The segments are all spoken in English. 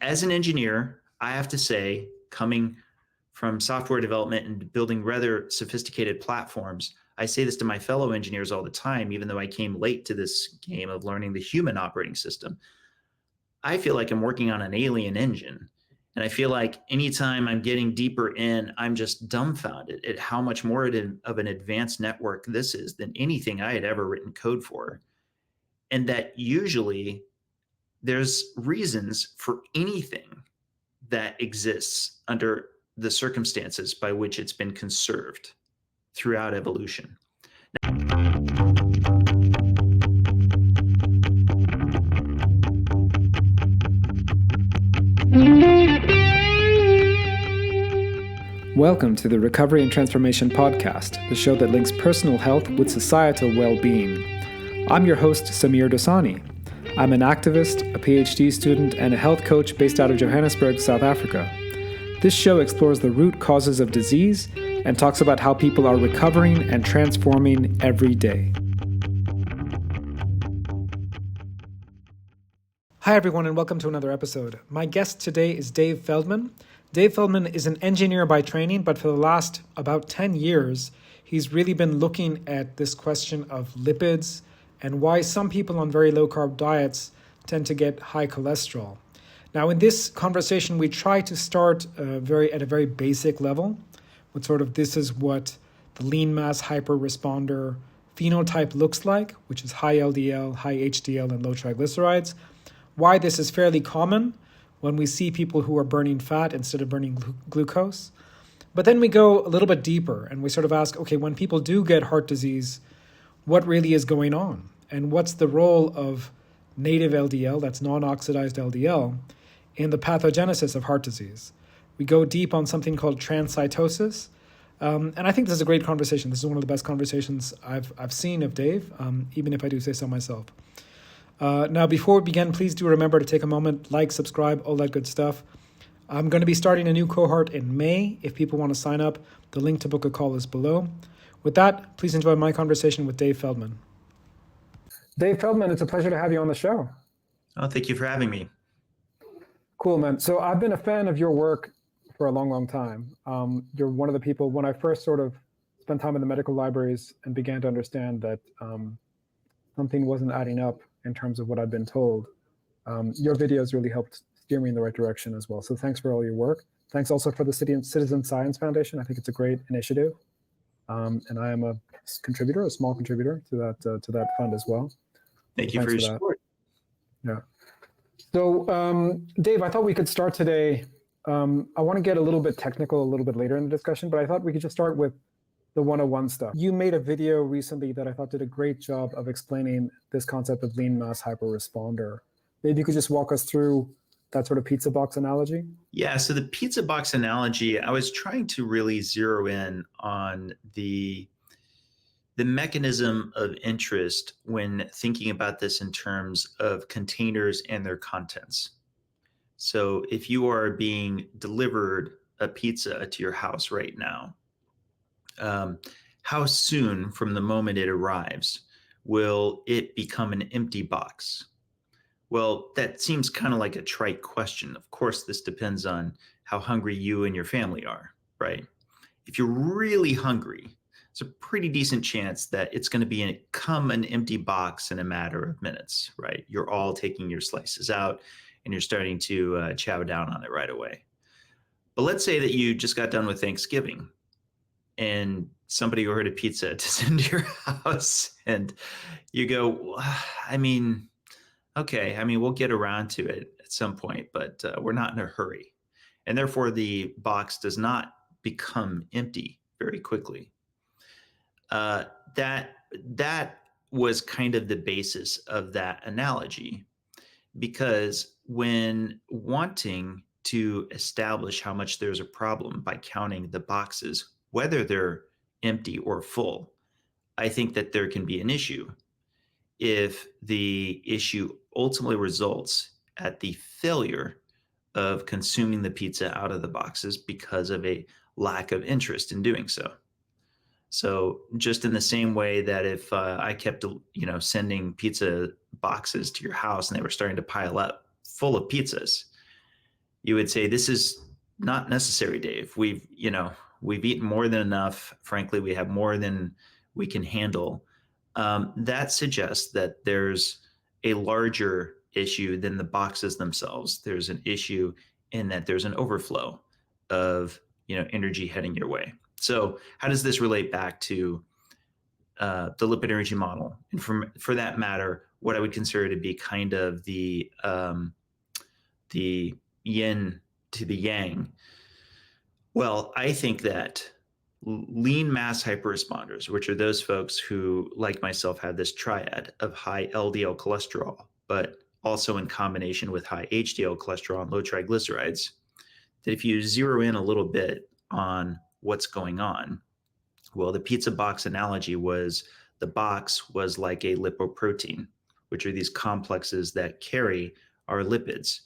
As an engineer, I have to say, coming from software development and building rather sophisticated platforms, I say this to my fellow engineers all the time, even though I came late to this game of learning the human operating system. I feel like I'm working on an alien engine. And I feel like anytime I'm getting deeper in, I'm just dumbfounded at how much more of an advanced network this is than anything I had ever written code for. And that usually there's reasons for anything that exists under the circumstances by which it's been conserved throughout evolution. Welcome to the Recovery and Transformation Podcast, the show that links personal health with societal well-being. I'm your host, Samir Dosani. I'm an activist, a PhD student, and a health coach based out of Johannesburg, South Africa. This show explores the root causes of disease and talks about how people are recovering and transforming every day. Hi, everyone, and welcome to another episode. My guest today is Dave Feldman. Dave Feldman is an engineer by training, but for the last about 10 years, he's really been looking at this question of lipids and why some people on very low-carb diets tend to get high cholesterol. Now, in this conversation, we try to start at a very basic level, with sort of this is what the lean mass hyperresponder phenotype looks like, which is high LDL, high HDL, and low triglycerides, why this is fairly common when we see people who are burning fat instead of burning glucose. But then we go a little bit deeper and we sort of ask, okay, when people do get heart disease, what really is going on? And what's the role of native LDL, that's non-oxidized LDL, in the pathogenesis of heart disease? We go deep on something called transcytosis. And I think this is a great conversation. This is one of the best conversations I've seen of Dave, even if I do say so myself. Now, before we begin, please do remember to take a moment, like, subscribe, all that good stuff. I'm going to be starting a new cohort in May. If people want to sign up, the link to book a call is below. With that, please enjoy my conversation with Dave Feldman. Dave Feldman, it's a pleasure to have you on the show. Oh, thank you for having me. Cool, man. So I've been a fan of your work for a long, long time. You're one of the people, when I first sort of spent time in the medical libraries and began to understand that something wasn't adding up in terms of what I've been told, your videos really helped steer me in the right direction as well. So thanks for all your work. Thanks also for the Citizen Science Foundation. I think it's a great initiative. And I am a contributor, a small contributor to that fund as well. Thank you for your support. Yeah. So Dave, I thought we could start today. I want to get a little bit technical a little bit later in the discussion, but I thought we could just start with the 101 stuff. You made a video recently that I thought did a great job of explaining this concept of lean mass hyperresponder. Maybe you could just walk us through that sort of pizza box analogy? Yeah, so the pizza box analogy, I was trying to really zero in on the mechanism of interest when thinking about this in terms of containers and their contents. So if you are being delivered a pizza to your house right now, how soon from the moment it arrives will it become an empty box? Well, that seems kind of like a trite question. Of course, this depends on how hungry you and your family are, right? If you're really hungry, it's a pretty decent chance that it's going to become an empty box in a matter of minutes, right? You're all taking your slices out and you're starting to chow down on it right away. But let's say that you just got done with Thanksgiving and somebody ordered a pizza to send to your house and you go, okay, we'll get around to it at some point, but we're not in a hurry. And therefore the box does not become empty very quickly. That was kind of the basis of that analogy, because when wanting to establish how much there's a problem by counting the boxes, whether they're empty or full, I think that there can be an issue if the issue ultimately results at the failure of consuming the pizza out of the boxes because of a lack of interest in doing so. So just in the same way that if I kept, sending pizza boxes to your house and they were starting to pile up full of pizzas, you would say, this is not necessary, Dave. We've eaten more than enough. Frankly, we have more than we can handle. That suggests that there's a larger issue than the boxes themselves. There's an issue in that there's an overflow of energy heading your way. So how does this relate back to the lipid energy model? And for that matter, what I would consider to be kind of the yin to the yang. Well, I think that lean mass hyperresponders, which are those folks who, like myself, have this triad of high LDL cholesterol, but also in combination with high HDL cholesterol and low triglycerides, that if you zero in a little bit on what's going on, well, the pizza box analogy was the box was like a lipoprotein, which are these complexes that carry our lipids.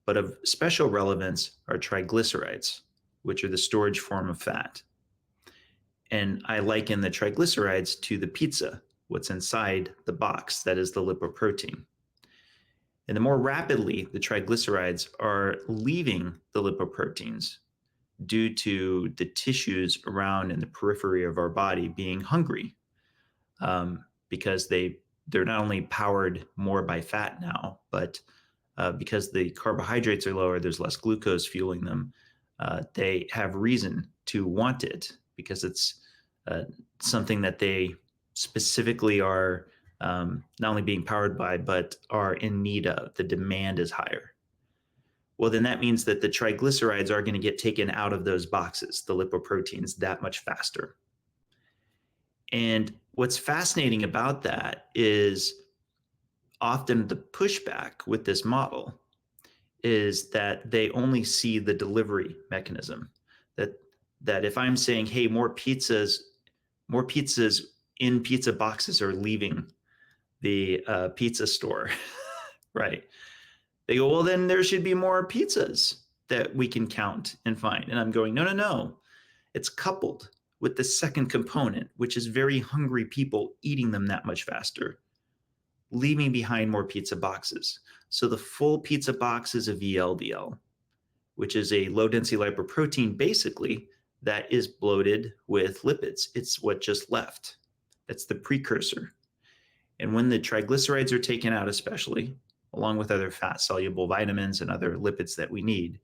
But of special relevance are triglycerides, which are the storage form of fat. And I liken the triglycerides to the pizza, what's inside the box, that is the lipoprotein. And the more rapidly the triglycerides are leaving the lipoproteins due to the tissues around in the periphery of our body being hungry, because they're not only powered more by fat now, but because the carbohydrates are lower, there's less glucose fueling them. They have reason to want it because it's something that they specifically are not only being powered by, but are in need of. The demand is higher. Well, then that means that the triglycerides are going to get taken out of those boxes, the lipoproteins, that much faster. And what's fascinating about that is often the pushback with this model is that they only see the delivery mechanism. That if I'm saying, hey, more pizzas in pizza boxes are leaving the pizza store, right? They go, well, then there should be more pizzas that we can count and find. And I'm going, no. It's coupled with the second component, which is very hungry people eating them that much faster, leaving behind more pizza boxes. So the full pizza box is a VLDL, which is a low density lipoprotein, basically, that is bloated with lipids. It's what just left. That's the precursor. And when the triglycerides are taken out, especially, along with other fat-soluble vitamins and other lipids that we need,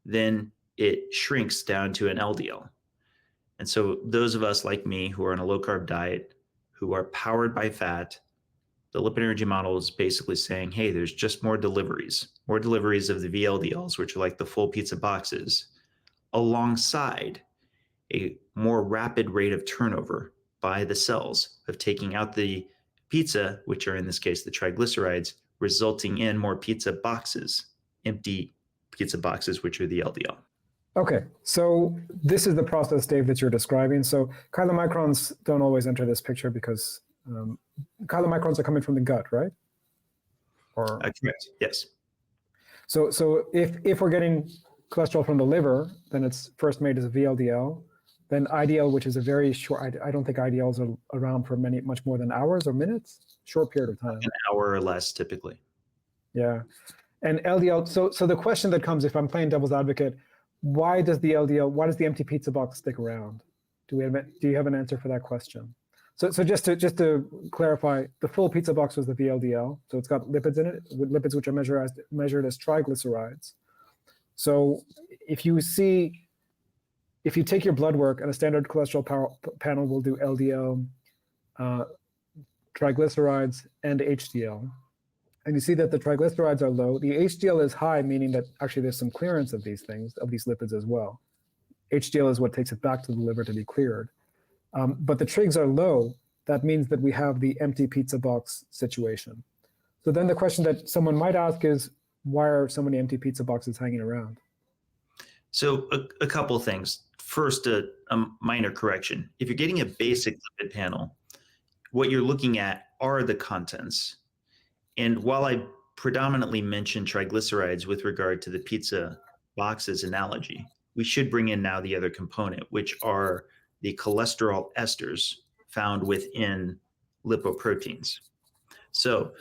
then it shrinks down to an LDL. And so those of us like me who are on a low-carb diet, who are powered by fat, the lipid energy model is basically saying, hey, there's just more deliveries of the VLDLs, which are like the full pizza boxes, alongside a more rapid rate of turnover by the cells of taking out the pizza, which are in this case the triglycerides, resulting in more pizza boxes, empty pizza boxes, which are the LDL. Okay, so this is the process, Dave, that you're describing. So chylomicrons don't always enter this picture because chylomicrons are coming from the gut, right? Or correct, yes. So if we're getting cholesterol from the liver, then it's first made as a VLDL. Then IDL, which is a very short, I don't think IDLs are around for much more than hours or minutes, short period of time. An hour or less, typically. Yeah, and LDL, so the question that comes, if I'm playing devil's advocate, why does the empty pizza box stick around? Do you have an answer for that question? So just to clarify, the full pizza box was the VLDL, so it's got lipids in it, lipids which are measured as triglycerides. So if you take your blood work, and a standard cholesterol panel will do LDL, triglycerides, and HDL, and you see that the triglycerides are low. The HDL is high, meaning that actually there's some clearance of these things, of these lipids as well. HDL is what takes it back to the liver to be cleared. But the trigs are low. That means that we have the empty pizza box situation. So then the question that someone might ask is, why are so many empty pizza boxes hanging around? So a couple of things. First, a minor correction. If you're getting a basic lipid panel, what you're looking at are the contents. And while I predominantly mention triglycerides with regard to the pizza boxes analogy, we should bring in now the other component, which are the cholesterol esters found within lipoproteins. So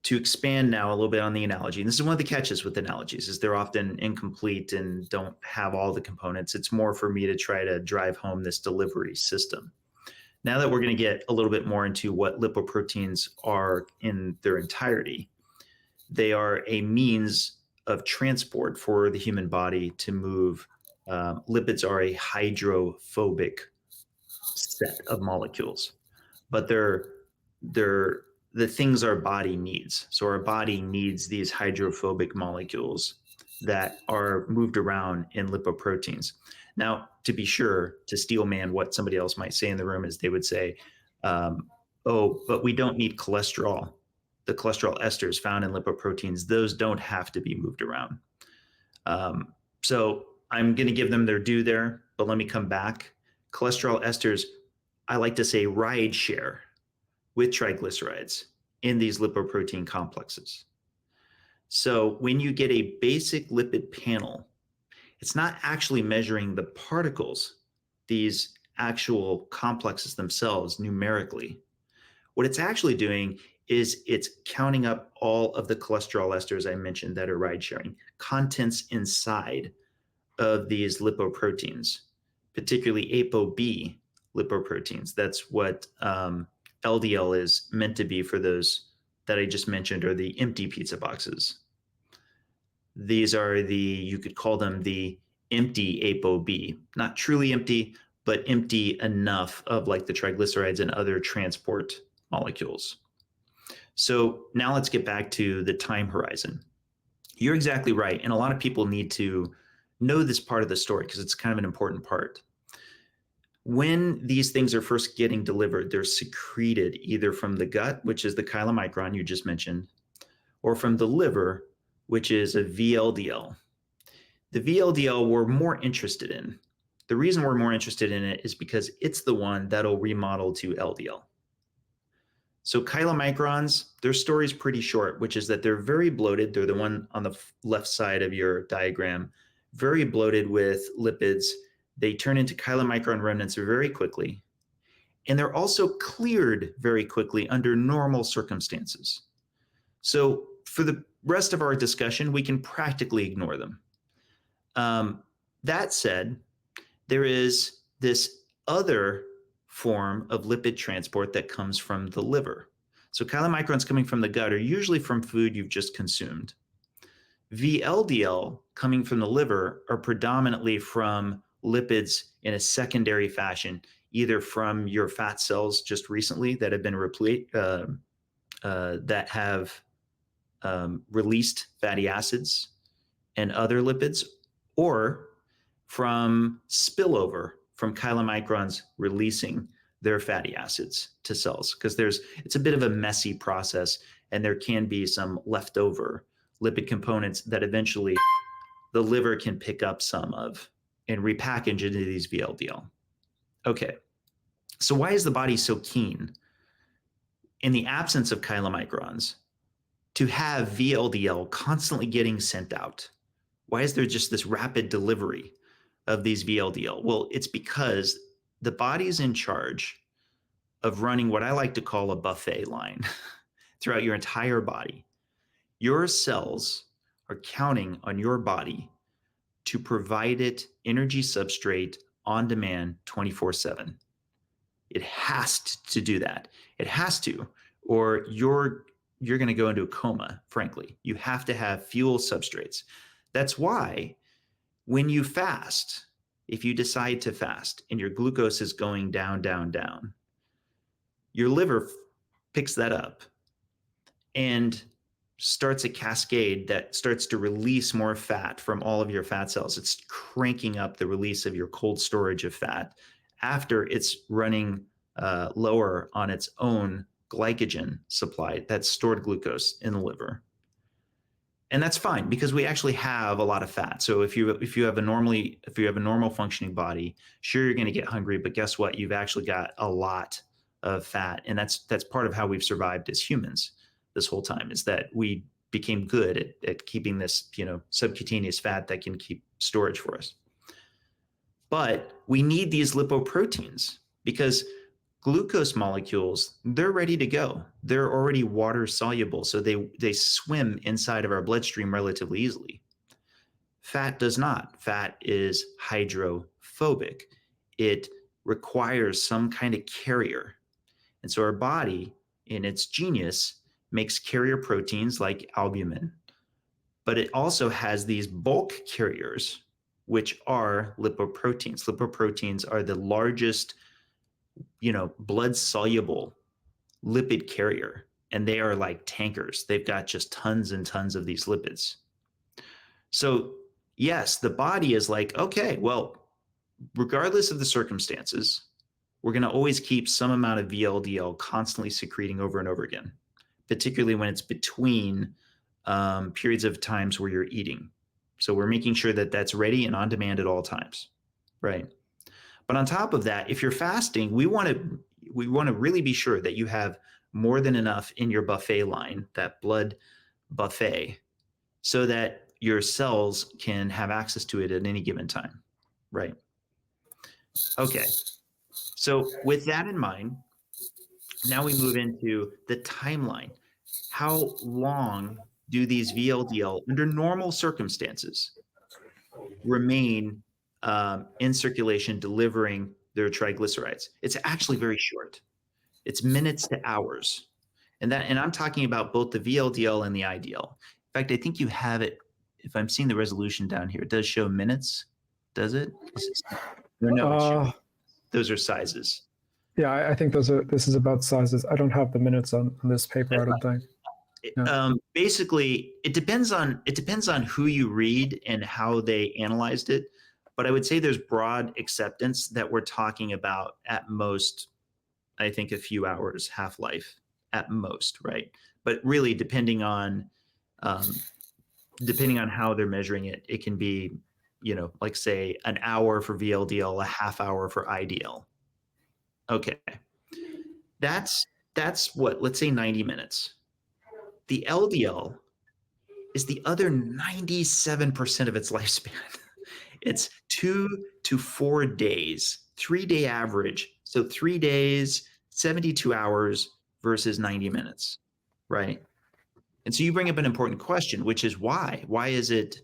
to expand now a little bit on the analogy, and this is one of the catches with analogies, is they're often incomplete and don't have all the components. It's more for me to try to drive home this delivery system. Now that we're going to get a little bit more into what lipoproteins are in their entirety, they are a means of transport for the human body to move. Lipids are a hydrophobic set of molecules, but they're the things our body needs. So our body needs these hydrophobic molecules that are moved around in lipoproteins. Now, to be sure, to steel man what somebody else might say in the room is they would say, oh, but we don't need cholesterol. The cholesterol esters found in lipoproteins, those don't have to be moved around. So I'm going to give them their due there, but let me come back. Cholesterol esters, I like to say, ride share with triglycerides in these lipoprotein complexes. So when you get a basic lipid panel, it's not actually measuring the particles, these actual complexes themselves numerically. What it's actually doing is it's counting up all of the cholesterol esters I mentioned that are ride sharing, contents inside of these lipoproteins, particularly ApoB lipoproteins. That's what LDL is meant to be for those that I just mentioned, are the empty pizza boxes. These are you could call them the empty ApoB, not truly empty, but empty enough of like the triglycerides and other transport molecules. So now let's get back to the time horizon. You're exactly right. And a lot of people need to know this part of the story because it's kind of an important part. When these things are first getting delivered, they're secreted either from the gut, which is the chylomicron you just mentioned, or from the liver, which is a VLDL. The VLDL we're more interested in. The reason we're more interested in it is because it's the one that'll remodel to LDL. So chylomicrons, their story is pretty short, which is that they're very bloated. They're the one on the left side of your diagram, very bloated with lipids. They turn into chylomicron remnants very quickly. And they're also cleared very quickly under normal circumstances. So for the rest of our discussion, we can practically ignore them. That said, there is this other form of lipid transport that comes from the liver. So chylomicrons coming from the gut are usually from food you've just consumed. VLDL coming from the liver are predominantly from lipids in a secondary fashion, either from your fat cells just recently that have been that have released fatty acids and other lipids, or from spillover from chylomicrons releasing their fatty acids to cells, because it's a bit of a messy process, and there can be some leftover lipid components that eventually the liver can pick up some of and repackage into these VLDL. Okay, so why is the body so keen, in the absence of chylomicrons, to have VLDL constantly getting sent out? Why is there just this rapid delivery of these VLDL? Well, it's because the body is in charge of running what I like to call a buffet line throughout your entire body. Your cells are counting on your body to provide it energy substrate on demand 24/7. It has to do that. It has to, or you're going to go into a coma, frankly. You have to have fuel substrates. That's why when you fast, if you decide to fast and your glucose is going down, down, down, your liver picks that up and starts a cascade that starts to release more fat from all of your fat cells. It's cranking up the release of your cold storage of fat after it's running lower on its own glycogen supply, that's stored glucose in the liver. And that's fine because we actually have a lot of fat. So if you have a normal functioning body, sure, you're going to get hungry, but guess what? You've actually got a lot of fat, and that's part of how we've survived as humans this whole time, is that we became good at keeping this, subcutaneous fat that can keep storage for us. But we need these lipoproteins because Glucose molecules, they're ready to go. They're already water soluble, so they swim inside of our bloodstream relatively easily. Fat does not. Fat is hydrophobic. It requires some kind of carrier. And so our body, in its genius, makes carrier proteins like albumin, but it also has these bulk carriers, which are lipoproteins. Lipoproteins are the largest, blood soluble lipid carrier, and they are like tankers. They've got just tons and tons of these lipids. So, yes, the body is like, okay, well, regardless of the circumstances, we're going to always keep some amount of VLDL constantly secreting over and over again, particularly when it's between periods of times where you're eating. So we're making sure that that's ready and on demand at all times, right? But on top of that, if you're fasting, we want to really be sure that you have more than enough in your buffet line, that blood buffet, so that your cells can have access to it at any given time, right? Okay. So with that in mind, now we move into the timeline. How long do these VLDL, under normal circumstances, remain in circulation delivering their triglycerides? It's actually very short. It's minutes to hours. And I'm talking about both the VLDL and the IDL. In fact, I think you have it, if I'm seeing the resolution down here, it does show minutes, does it? No, those are sizes. Yeah, I think this is about sizes. I don't have the minutes on this paper, I don't think. Yeah. Basically, it depends on who you read and how they analyzed it. But I would say there's broad acceptance that we're talking about at most, I think, a few hours half-life at most, right? But really, depending on how they're measuring it, it can be, like say an hour for VLDL, a half hour for IDL. Okay, that's what, let's say 90 minutes. The LDL is the other 97% of its lifespan. It's 2 to 4 days, 3-day average. So 3 days, 72 hours versus 90 minutes, right? And so you bring up an important question, which is why? Why is it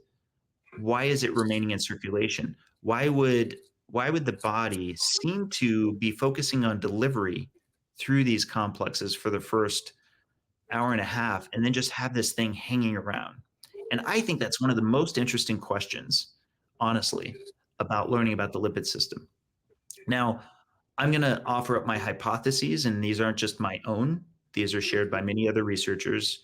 remaining in circulation? Why would the body seem to be focusing on delivery through these complexes for the first hour and a half and then just have this thing hanging around? And I think that's one of the most interesting questions, honestly, about learning about the lipid system. Now, I'm going to offer up my hypotheses, and these aren't just my own. These are shared by many other researchers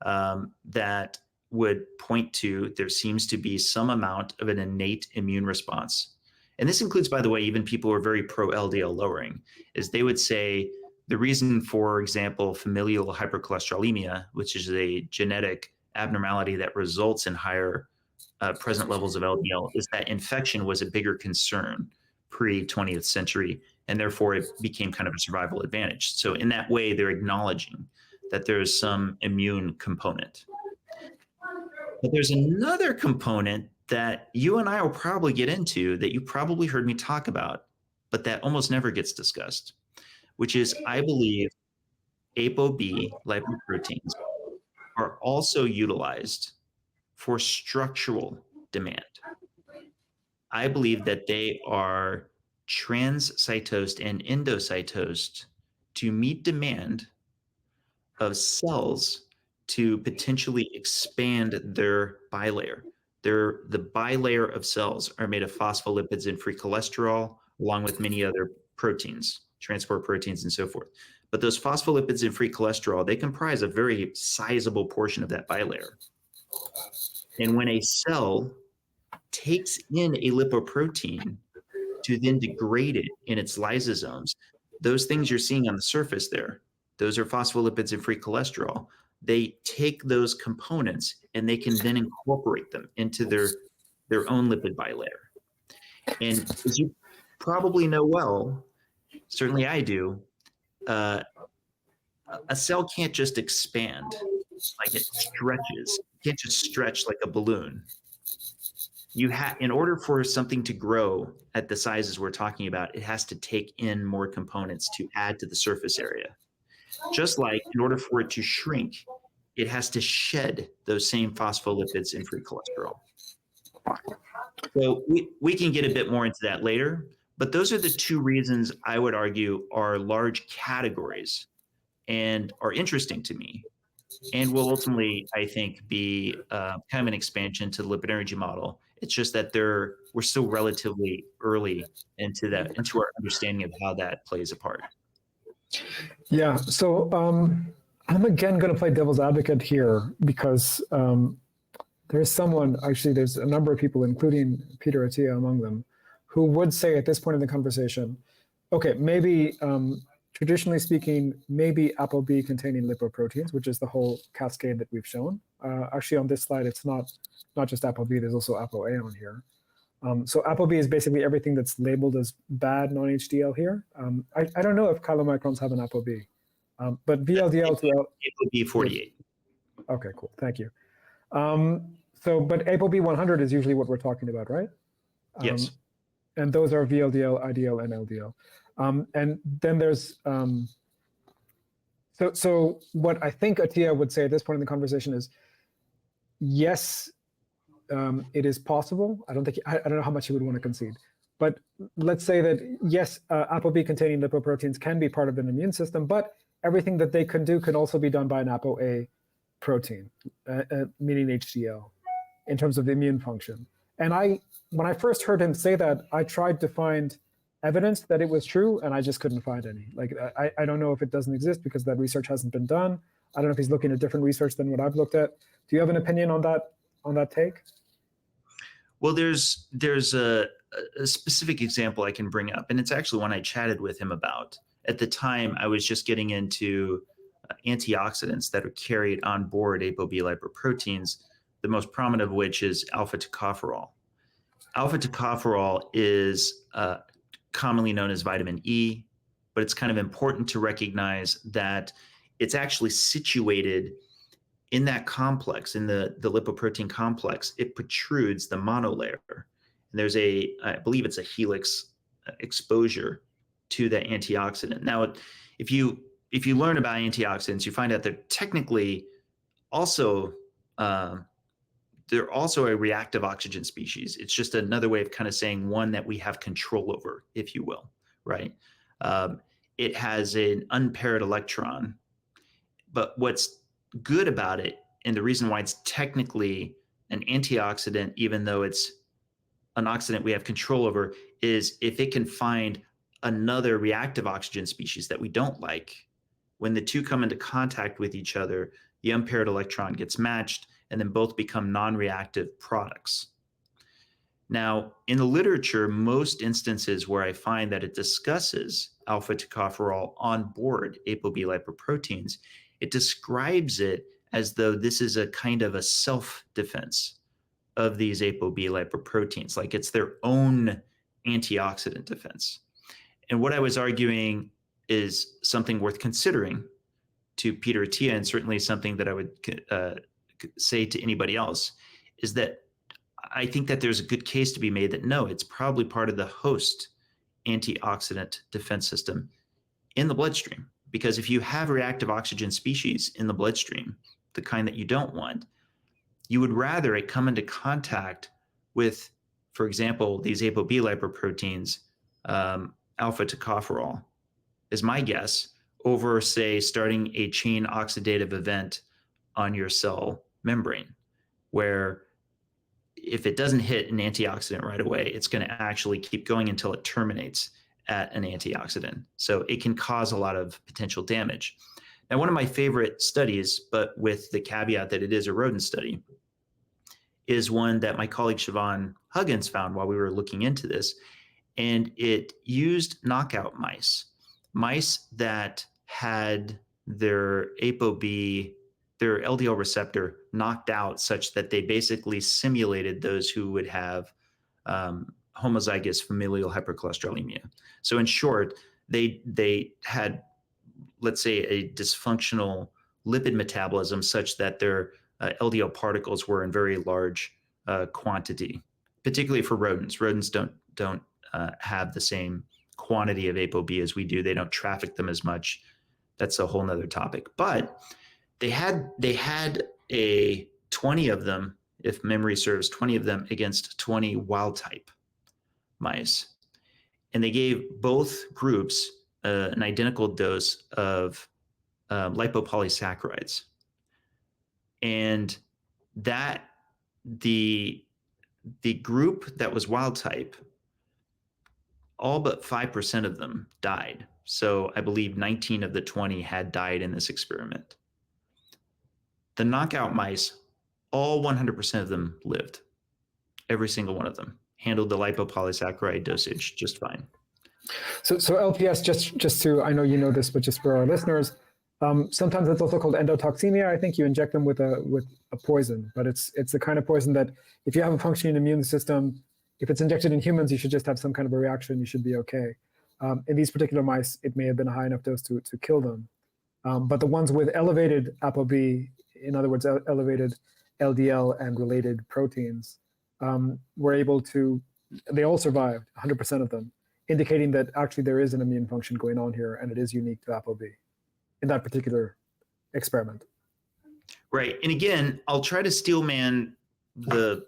that would point to there seems to be some amount of an innate immune response. And this includes, by the way, even people who are very pro-LDL lowering, is they would say the reason, for example, familial hypercholesterolemia, which is a genetic abnormality that results in higher present levels of LDL, is that infection was a bigger concern pre-20th century, and therefore it became kind of a survival advantage. So in that way, they're acknowledging that there's some immune component. But there's another component that you and I will probably get into, that you probably heard me talk about, but that almost never gets discussed, which is, I believe, ApoB lipoproteins are also utilized for structural demand. I believe that they are transcytosed and endocytosed to meet demand of cells to potentially expand their bilayer. The bilayer of cells are made of phospholipids and free cholesterol, along with many other proteins, transport proteins, and so forth. But those phospholipids and free cholesterol, they comprise a very sizable portion of that bilayer. And when a cell takes in a lipoprotein to then degrade it in its lysosomes, those things you're seeing on the surface there, those are phospholipids and free cholesterol. They take those components and they can then incorporate them into their own lipid bilayer. And as you probably know well, certainly I do, a cell can't just expand like it stretches. It can't just stretch like a balloon. in order for something to grow at the sizes we're talking about, it has to take in more components to add to the surface area. Just like in order for it to shrink, it has to shed those same phospholipids and free cholesterol. So we can get a bit more into that later, but those are the two reasons I would argue are large categories and are interesting to me, and will ultimately, I think, be kind of an expansion to the lipid energy model. It's just that we're still relatively early into our understanding of how that plays a part. Yeah, so I'm again going to play devil's advocate here because there's a number of people, including Peter Attia among them, who would say at this point in the conversation, okay, maybe traditionally speaking, maybe ApoB containing lipoproteins, which is the whole cascade that we've shown. Actually, on this slide, it's not just ApoB, there's also ApoA on here. So ApoB is basically everything that's labeled as bad non-HDL here. I don't know if chylomicrons have an ApoB, but VLDL to ApoB 48. Okay, cool, thank you. But ApoB 100 is usually what we're talking about, right? Yes. And those are VLDL, IDL, and LDL. And then there's, so what I think Attia would say at this point in the conversation is, yes, it is possible. I don't know how much he would want to concede, but let's say that yes, ApoB containing lipoproteins can be part of an immune system, but everything that they can do can also be done by an ApoA protein, meaning HDL, in terms of the immune function. And when I first heard him say that, I tried to find evidence that it was true, and I just couldn't find any. Like, I don't know if it doesn't exist because that research hasn't been done. I don't know if he's looking at different research than what I've looked at. Do you have an opinion on that take? Well, there's a specific example I can bring up, and it's actually one I chatted with him about. At the time, I was just getting into antioxidants that are carried on board ApoB lipoproteins, the most prominent of which is alpha tocopherol. Alpha tocopherol is commonly known as vitamin E, but it's kind of important to recognize that it's actually situated in that complex, in the lipoprotein complex. It protrudes the monolayer. And there's I believe it's a helix exposure to the antioxidant. Now, if you learn about antioxidants, you find out they're technically also they're also a reactive oxygen species. It's just another way of kind of saying one that we have control over, if you will, right? It has an unpaired electron, but what's good about it, and the reason why it's technically an antioxidant, even though it's an oxidant we have control over, is if it can find another reactive oxygen species that we don't like, when the two come into contact with each other, the unpaired electron gets matched, and then both become non-reactive products. Now, in the literature, most instances where I find that it discusses alpha tocopherol on board ApoB lipoproteins, it describes it as though this is a kind of a self-defense of these ApoB lipoproteins, like it's their own antioxidant defense. And what I was arguing is something worth considering to Peter Attia, and certainly something that I would say to anybody else, is that I think that there's a good case to be made that no, it's probably part of the host antioxidant defense system in the bloodstream. Because if you have reactive oxygen species in the bloodstream, the kind that you don't want, you would rather it come into contact with, for example, these ApoB lipoproteins, alpha tocopherol, is my guess, over, say, starting a chain oxidative event on your cell membrane, where if it doesn't hit an antioxidant right away, it's going to actually keep going until it terminates at an antioxidant. So it can cause a lot of potential damage. Now, one of my favorite studies, but with the caveat that it is a rodent study, is one that my colleague Siobhan Huggins found while we were looking into this. And it used knockout mice that had their ApoB, their LDL receptor knocked out, such that they basically simulated those who would have homozygous familial hypercholesterolemia. So in short, they had, let's say, a dysfunctional lipid metabolism such that their LDL particles were in very large quantity. particularly for rodents. Rodents don't have the same quantity of ApoB as we do. They don't traffic them as much. That's a whole nother topic. But they had a 20 of them, if memory serves, 20 of them against 20 wild type mice. And they gave both groups an identical dose of lipopolysaccharides. And that the group that was wild type, all but 5% of them died. So I believe 19 of the 20 had died in this experiment. The knockout mice, all 100% of them lived. Every single one of them handled the lipopolysaccharide dosage just fine. So LPS, just to, I know you know this, but just for our listeners, sometimes it's also called endotoxemia. I think you inject them with a poison, but it's the kind of poison that if you have a functioning immune system, if it's injected in humans, you should just have some kind of a reaction. You should be okay. In these particular mice, it may have been a high enough dose to kill them. But the ones with elevated ApoB, in other words, elevated LDL and related proteins, were able to, they all survived, 100% of them, indicating that actually there is an immune function going on here, and it is unique to ApoB in that particular experiment. Right. And again, I'll try to steelman the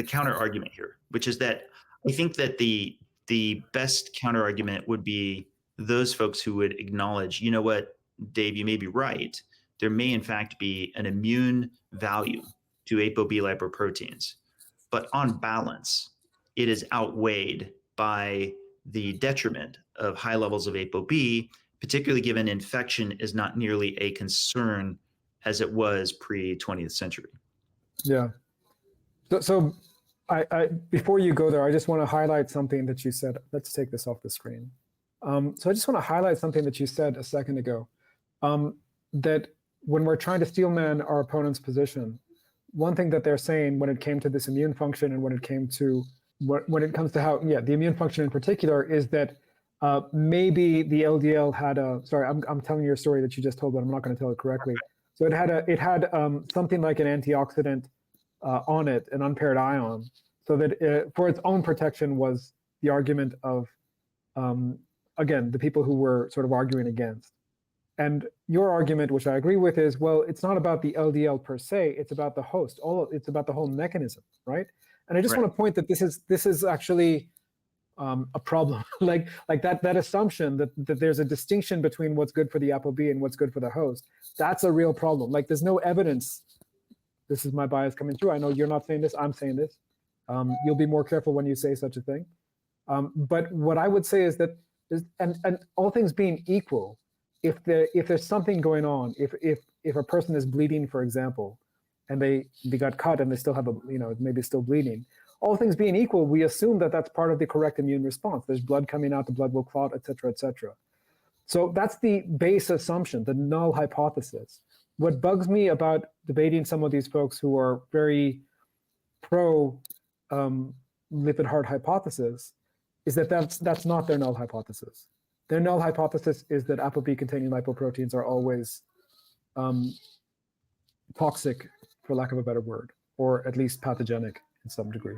counter argument here, which is that I think that the best counter argument would be those folks who would acknowledge, you know what, Dave, you may be right. There may in fact be an immune value to ApoB lipoproteins, but on balance, it is outweighed by the detriment of high levels of ApoB, particularly given infection is not nearly a concern as it was pre-20th century. Yeah. So I before you go there, I just want to highlight something that you said. Let's take this off the screen. So I just want to highlight something that you said a second ago, that when we're trying to steelman our opponent's position, one thing that they're saying when it came to this immune function and when it comes to how, the immune function in particular, is that maybe the LDL had a, sorry, I'm telling you a story that you just told, but I'm not going to tell it correctly. So it had something like an antioxidant on it, an unpaired ion, so that for its own protection was the argument of, again, the people who were sort of arguing against. And your argument, which I agree with, is, well, it's not about the LDL per se, it's about the host. It's about the whole mechanism, right? And I just want to point that this is actually a problem. like that assumption that there's a distinction between what's good for the ApoB and what's good for the host. That's a real problem. Like, there's no evidence. This is my bias coming through. I know you're not saying this, I'm saying this. You'll be more careful when you say such a thing. But what I would say is that, and all things being equal, if there's something going on, if a person is bleeding, for example, and they got cut and they still have maybe still bleeding, all things being equal, we assume that that's part of the correct immune response. There's blood coming out, the blood will clot, et cetera, et cetera. So that's the base assumption, the null hypothesis. What bugs me about debating some of these folks who are very pro lipid heart hypothesis is that that's not their null hypothesis. Their null hypothesis is that ApoB-containing lipoproteins are always toxic, for lack of a better word, or at least pathogenic in some degree.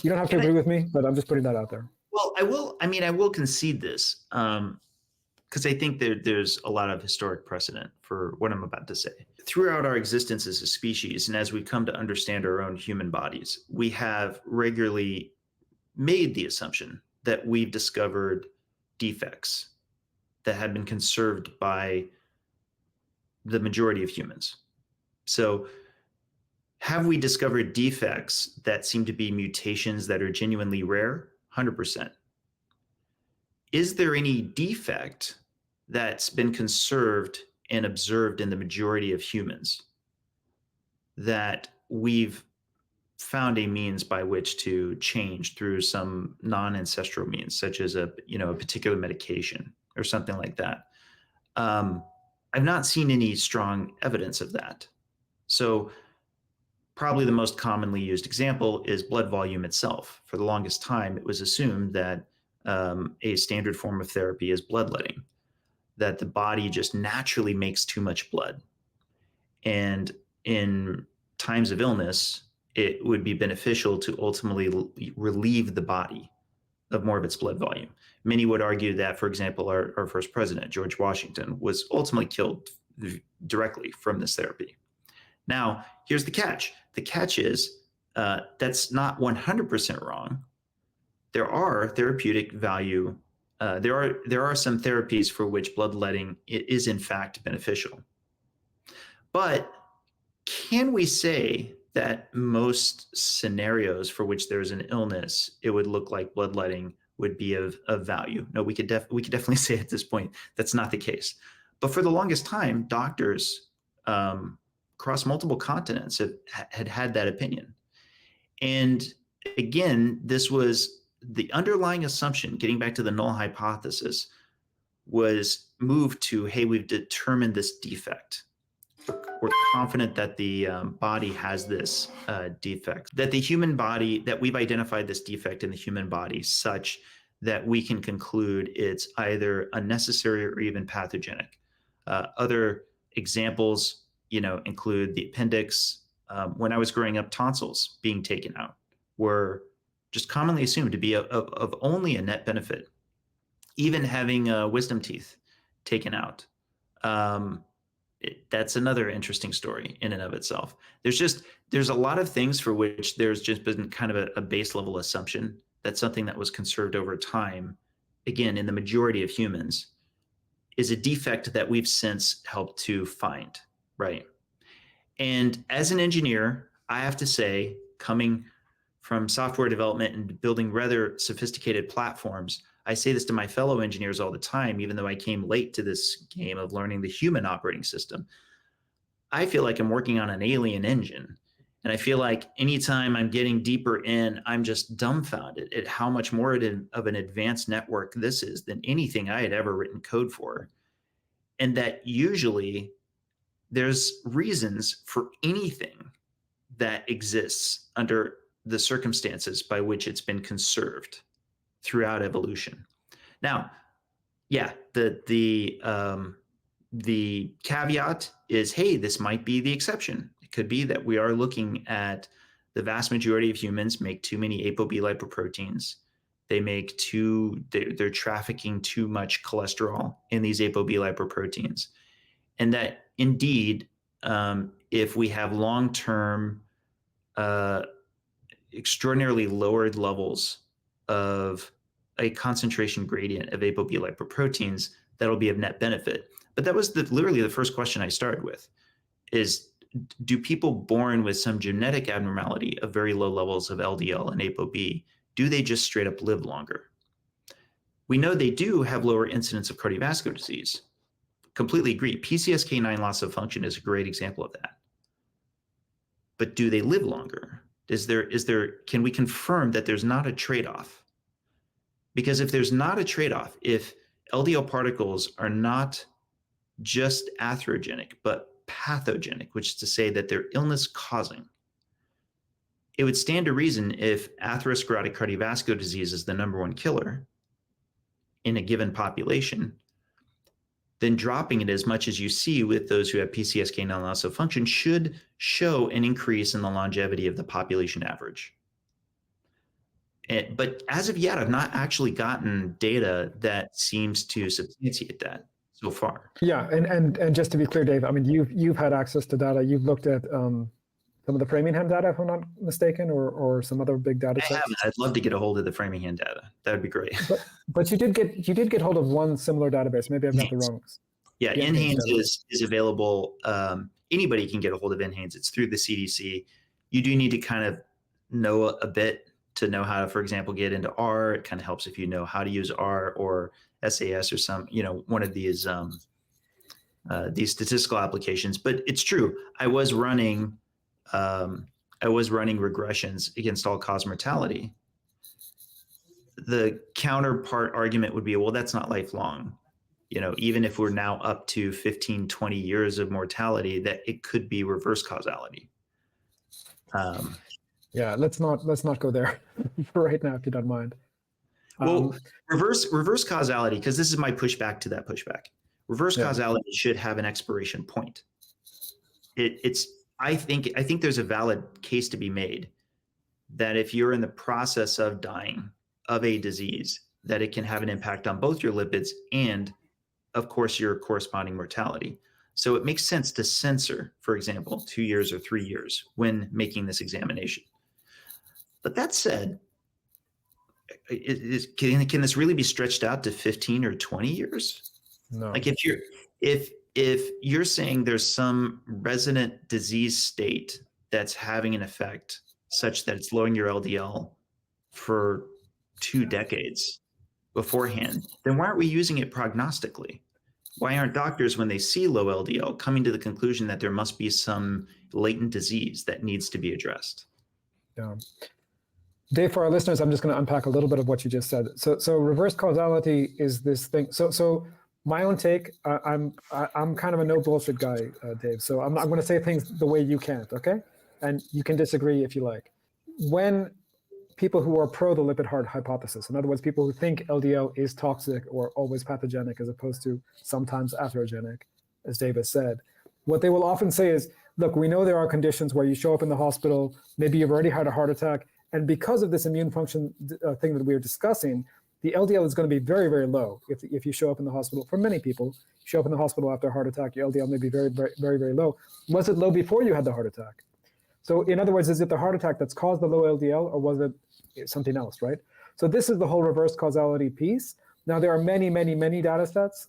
You don't have to agree with me, but I'm just putting that out there. Well, I will concede this, because I think there's a lot of historic precedent for what I'm about to say. Throughout our existence as a species, and as we come to understand our own human bodies, we have regularly made the assumption that we've discovered defects that had been conserved by the majority of humans. So have we discovered defects that seem to be mutations that are genuinely rare? 100%. Is there any defect that's been conserved and observed in the majority of humans that we've found a means by which to change through some non-ancestral means, such as a particular medication or something like that? I've not seen any strong evidence of that. So probably the most commonly used example is blood volume itself. For the longest time, it was assumed that a standard form of therapy is bloodletting, that the body just naturally makes too much blood. And in times of illness, it would be beneficial to ultimately relieve the body of more of its blood volume. Many would argue that, for example, our first president, George Washington, was ultimately killed directly from this therapy. Now, here's the catch. The catch is that's not 100% wrong. There are therapeutic value. There are some therapies for which bloodletting is in fact beneficial. But can we say that most scenarios for which there's an illness, it would look like bloodletting would be of value? No, we could definitely say at this point that's not the case. But for the longest time, doctors across multiple continents had that opinion. And again, this was the underlying assumption, getting back to the null hypothesis, was moved to, hey, we've determined this defect. We're confident that the body has this defect, that the human body, that we've identified this defect in the human body such that we can conclude it's either unnecessary or even pathogenic. Other examples, include the appendix. When I was growing up, tonsils being taken out were just commonly assumed to be of only a net benefit. Even having wisdom teeth taken out. That's another interesting story in and of itself. There's a lot of things for which there's just been kind of a base level assumption that something that was conserved over time, again, in the majority of humans, is a defect that we've since helped to find, right? And as an engineer, I have to say, coming from software development and building rather sophisticated platforms, I say this to my fellow engineers all the time, even though I came late to this game of learning the human operating system. I feel like I'm working on an alien engine. And I feel like anytime I'm getting deeper in, I'm just dumbfounded at how much more of an advanced network this is than anything I had ever written code for. And that usually there's reasons for anything that exists under the circumstances by which it's been conserved throughout evolution. Now, yeah, the caveat is, hey, this might be the exception. It could be that we are looking at the vast majority of humans make too many ApoB lipoproteins. They're trafficking too much cholesterol in these ApoB lipoproteins. And that indeed, if we have long-term extraordinarily lowered levels of a concentration gradient of ApoB lipoproteins, that'll be of net benefit. But that was literally the first question I started with, is do people born with some genetic abnormality of very low levels of LDL and ApoB, do they just straight up live longer? We know they do have lower incidence of cardiovascular disease. Completely agree. PCSK9 loss of function is a great example of that. But do they live longer? Can we confirm that there's not a trade-off? Because if there's not a trade-off, if LDL particles are not just atherogenic, but pathogenic, which is to say that they're illness causing, it would stand to reason if atherosclerotic cardiovascular disease is the #1 killer in a given population, then dropping it as much as you see with those who have PCSK9 loss of function should show an increase in the longevity of the population average. But as of yet, I've not actually gotten data that seems to substantiate that so far. Yeah, and just to be clear, Dave, I mean, you've had access to data. You've looked at some of the Framingham data, if I'm not mistaken, or some other big data sets. I haven't. I'd love to get a hold of the Framingham data. That would be great. But you did get hold of one similar database. Maybe I've got the wrong. Yeah, NHANES is available. Anybody can get a hold of NHANES. It's through the CDC. You do need to kind of know a bit to know how to, for example, get into R. It kind of helps if you know how to use R or SAS or some, one of these statistical applications. But it's true. I was running regressions against all-cause mortality. The counterpart argument would be, well, that's not lifelong. Even if we're now up to 15, 20 years of mortality, that it could be reverse causality. Yeah, let's not go there for right now, if you don't mind. Well, reverse causality, because this is my pushback to that pushback. Reverse causality should have an expiration point. I think there's a valid case to be made that if you're in the process of dying of a disease, that it can have an impact on both your lipids and, of course, your corresponding mortality. So it makes sense to censor, for example, 2 years or 3 years when making this examination. But that said, can this really be stretched out to 15 or 20 years? No. Like if you're saying there's some resident disease state that's having an effect such that it's lowering your LDL for 2 decades beforehand, then why aren't we using it prognostically? Why aren't doctors, when they see low LDL, coming to the conclusion that there must be some latent disease that needs to be addressed? Yeah. Dave, for our listeners, I'm just going to unpack a little bit of what you just said. So reverse causality is this thing. So my own take, I'm kind of a no bullshit guy, Dave. So I'm going to say things the way you can't, okay? And you can disagree if you like. When people who are pro the lipid heart hypothesis, in other words, people who think LDL is toxic or always pathogenic as opposed to sometimes atherogenic, as Dave has said, what they will often say is, look, we know there are conditions where you show up in the hospital, maybe you've already had a heart attack, and because of this immune function thing that we were discussing, the LDL is going to be very, very low if you show up in the hospital. For many people, you show up in the hospital after a heart attack, your LDL may be very, very, very, very low. Was it low before you had the heart attack? So in other words, is it the heart attack that's caused the low LDL, or was it something else, right? So this is the whole reverse causality piece. Now, there are many, many, many data sets,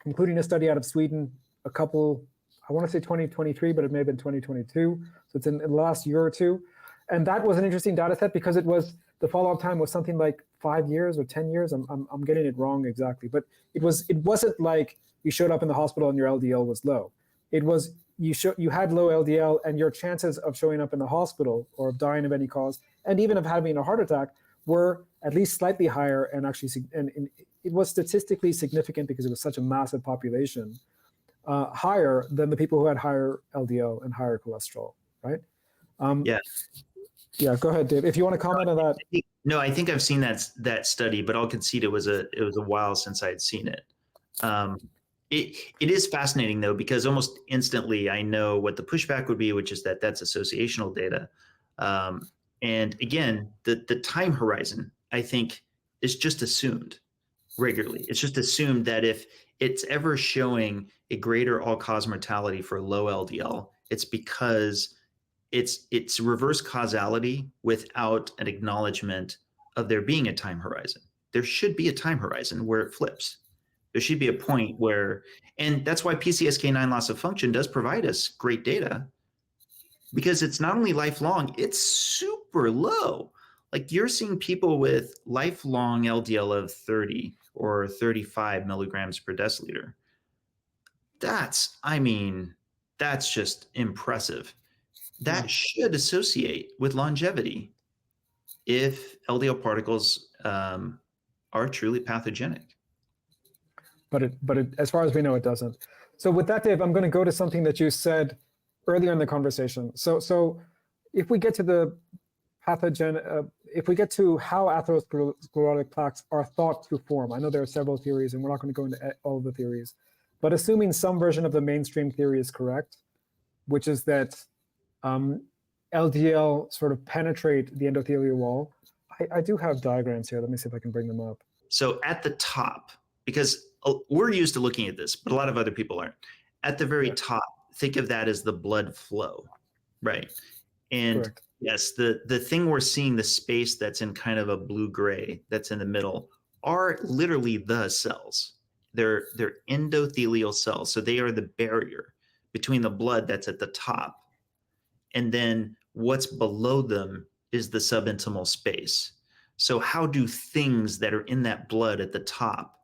including a study out of Sweden, a couple, I want to say 2023, but it may have been 2022. So it's in the last year or two. And that was an interesting data set because it was, the follow-up time was something like 5 years or 10 years. I'm getting it wrong exactly, but it wasn't like you showed up in the hospital and your LDL was low. It was you had low LDL and your chances of showing up in the hospital or of dying of any cause, and even of having a heart attack, were at least slightly higher, and actually, and it was statistically significant because it was such a massive population, higher than the people who had higher LDL and higher cholesterol, right? Yeah. Yeah, go ahead, Dave. If you want to comment on that. No, I think I've seen that study, but I'll concede it was a while since I'd seen it. It is fascinating though, because almost instantly I know what the pushback would be, which is that that's associational data. And again, the time horizon, I think, is just assumed regularly. It's just assumed that if it's ever showing a greater all-cause mortality for low LDL, it's because it's reverse causality without an acknowledgement of there being a time horizon. There should be a time horizon where it flips. There should be a point where, and that's why PCSK9 loss of function does provide us great data, because it's not only lifelong, it's super low. Like you're seeing people with lifelong LDL of 30 or 35 milligrams per deciliter. That's just impressive. That should associate with longevity if LDL particles are truly pathogenic. But as far as we know, it doesn't. So with that, Dave, I'm going to go to something that you said earlier in the conversation. So if we get to the if we get to how atherosclerotic plaques are thought to form, I know there are several theories, and we're not going to go into all of the theories, but assuming some version of the mainstream theory is correct, which is that LDL sort of penetrate the endothelial wall. I do have diagrams here. Let me see if I can bring them up. So at the top, because we're used to looking at this, but a lot of other people aren't. At the very top, think of that as the blood flow, right? And correct. Yes, the thing we're seeing, the space that's in kind of a blue-gray that's in the middle, are literally the cells. They're endothelial cells. So they are the barrier between the blood that's at the top, and then what's below them is the subintimal space. So how do things that are in that blood at the top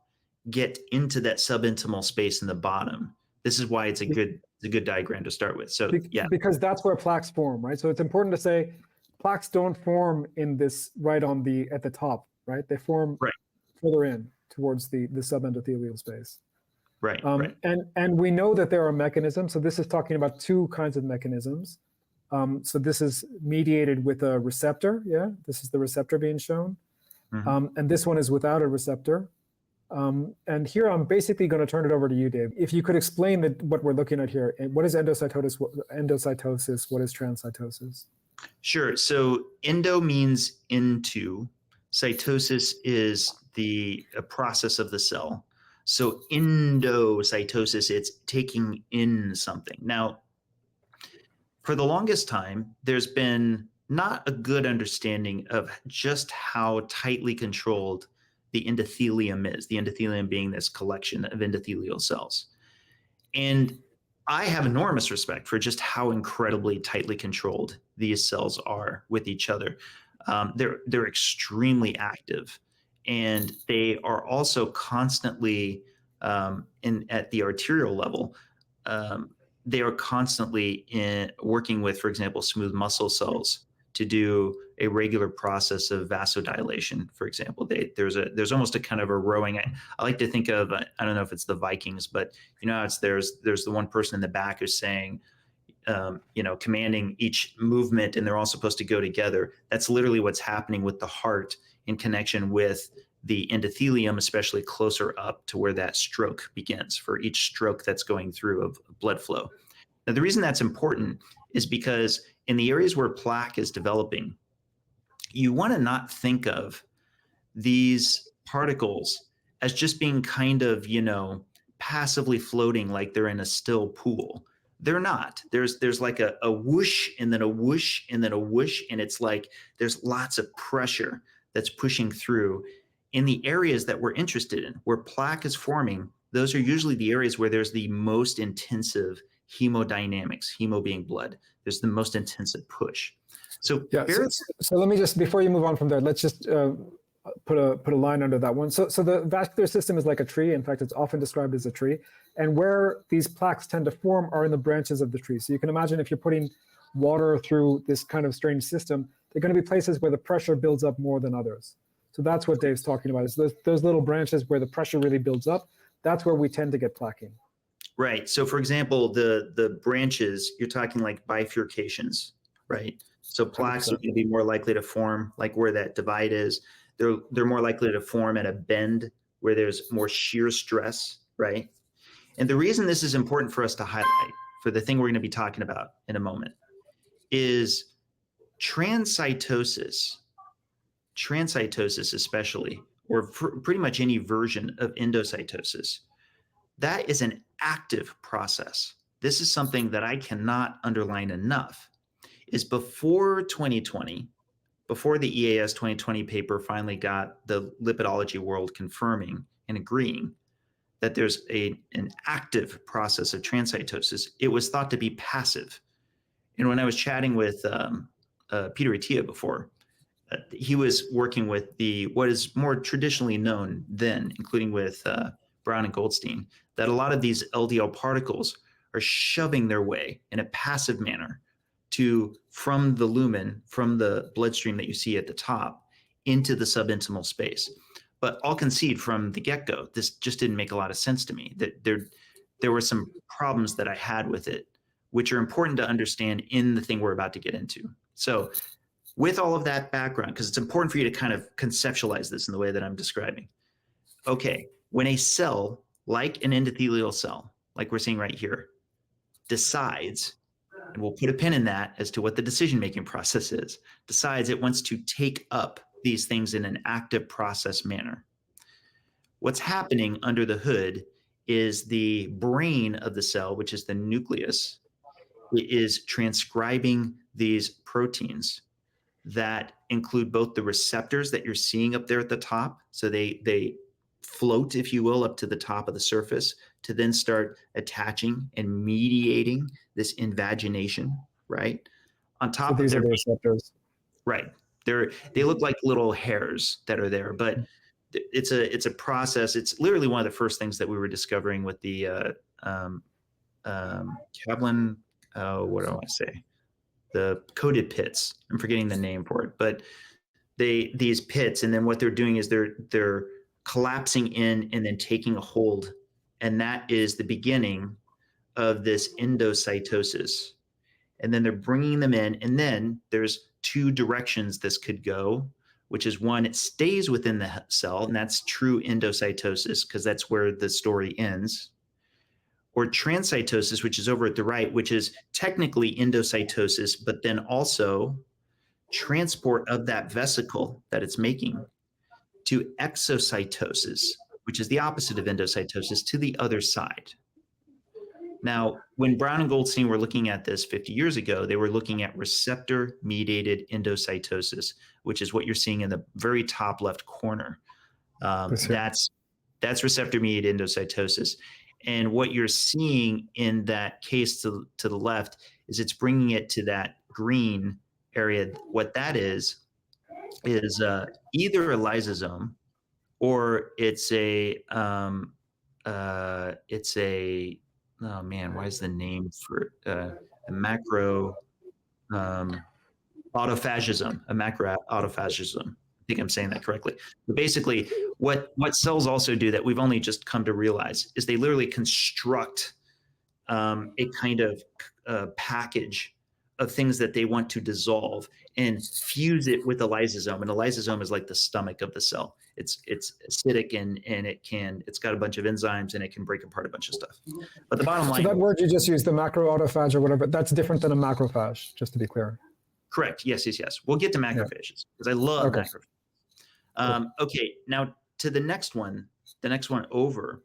get into that subintimal space in the bottom? This is why it's a good diagram to start with. So yeah, because that's where plaques form, right? So it's important to say plaques don't form in this right on at the top, right? They form further in towards the subendothelial space. Right. And we know that there are mechanisms. So this is talking about two kinds of mechanisms. So this is mediated with a receptor. Yeah, this is the receptor being shown. Mm-hmm. And this one is without a receptor. And here I'm basically going to turn it over to you, Dave. If you could explain what we're looking at here, what is endocytosis, what is transcytosis? Sure. So endo means into. Cytosis is a process of the cell. So endocytosis, it's taking in something. Now, for the longest time, there's been not a good understanding of just how tightly controlled the endothelium is, the endothelium being this collection of endothelial cells. And I have enormous respect for just how incredibly tightly controlled these cells are with each other. They're extremely active, and they are also constantly at the arterial level. They are constantly working with, for example, smooth muscle cells to do a regular process of vasodilation. For example, there's almost a kind of a rowing. I like to think of, I don't know if it's the Vikings, but you know, there's the one person in the back who's saying, commanding each movement, and they're all supposed to go together. That's literally what's happening with the heart in connection with the endothelium, especially closer up to where that stroke begins, for each stroke that's going through of blood flow. Now, the reason that's important is because in the areas where plaque is developing, you want to not think of these particles as just being kind of, passively floating like they're in a still pool. They're not. There's like a whoosh and then a whoosh and then a whoosh, and it's like there's lots of pressure that's pushing through in the areas that we're interested in. Where plaque is forming, those are usually the areas where there's the most intensive hemodynamics, hemo being blood. There's the most intensive push. So yeah. So let me just, before you move on from there, let's just put a line under that one. So the vascular system is like a tree. In fact, it's often described as a tree. And where these plaques tend to form are in the branches of the tree. So you can imagine if you're putting water through this kind of strange system, there are going to be places where the pressure builds up more than others. So that's what Dave's talking about, is those little branches where the pressure really builds up. That's where we tend to get plaquing. Right. So for example, the branches, you're talking like bifurcations, right? So plaques 100%. Are going to be more likely to form like where that divide is. They're more likely to form at a bend where there's more shear stress, right? And the reason this is important for us to highlight for the thing we're going to be talking about in a moment is transcytosis especially, or pretty much any version of endocytosis, that is an active process. This is something that I cannot underline enough, is before 2020, before the EAS 2020 paper finally got the lipidology world confirming and agreeing that there's an active process of transcytosis, it was thought to be passive. And when I was chatting with Peter Attia before, he was working with what is more traditionally known then, including with Brown and Goldstein, that a lot of these LDL particles are shoving their way in a passive manner from the lumen, from the bloodstream that you see at the top, into the subintimal space. But I'll concede from the get-go, this just didn't make a lot of sense to me. That there were some problems that I had with it, which are important to understand in the thing we're about to get into. So with all of that background, because it's important for you to kind of conceptualize this in the way that I'm describing. Okay, when a cell, like an endothelial cell, like we're seeing right here, decides, and we'll put a pin in that as to what the decision-making process is, decides it wants to take up these things in an active process manner. What's happening under the hood is the brain of the cell, which is the nucleus, is transcribing these proteins that include both the receptors that you're seeing up there at the top. So they float, if you will, up to the top of the surface to then start attaching and mediating this invagination, right? On top so these of are the receptors. Right. They look like little hairs that are there, but it's a process. It's literally one of the first things that we were discovering with the Kaplan, what do I want to say? The coated pits. I'm forgetting the name for it, but these pits, and then what they're doing is they're collapsing in and then taking a hold, and that is the beginning of this endocytosis. And then they're bringing them in, and then there's two directions this could go, which is one, it stays within the cell, and that's true endocytosis because that's where the story ends. Or transcytosis, which is over at the right, which is technically endocytosis, but then also transport of that vesicle that it's making to exocytosis, which is the opposite of endocytosis, to the other side. Now, when Brown and Goldstein were looking at this 50 years ago, they were looking at receptor-mediated endocytosis, which is what you're seeing in the very top left corner. That's receptor-mediated endocytosis. And what you're seeing in that case to the left is it's bringing it to that green area. What that is either a lysosome or it's a oh man, why is the name for a macro autophagism, a macro autophagism? I think I'm saying that correctly. But basically, what cells also do that we've only just come to realize is they literally construct a kind of package of things that they want to dissolve and fuse it with a lysosome. And a lysosome is like the stomach of the cell. It's acidic and it's got a bunch of enzymes and it can break apart a bunch of stuff. But the bottom line. So that word you just used, the macro autophage or whatever, that's different than a macrophage, just to be clear. Correct. Yes. We'll get to macrophages because I love macrophages. Okay. Now to the next one over.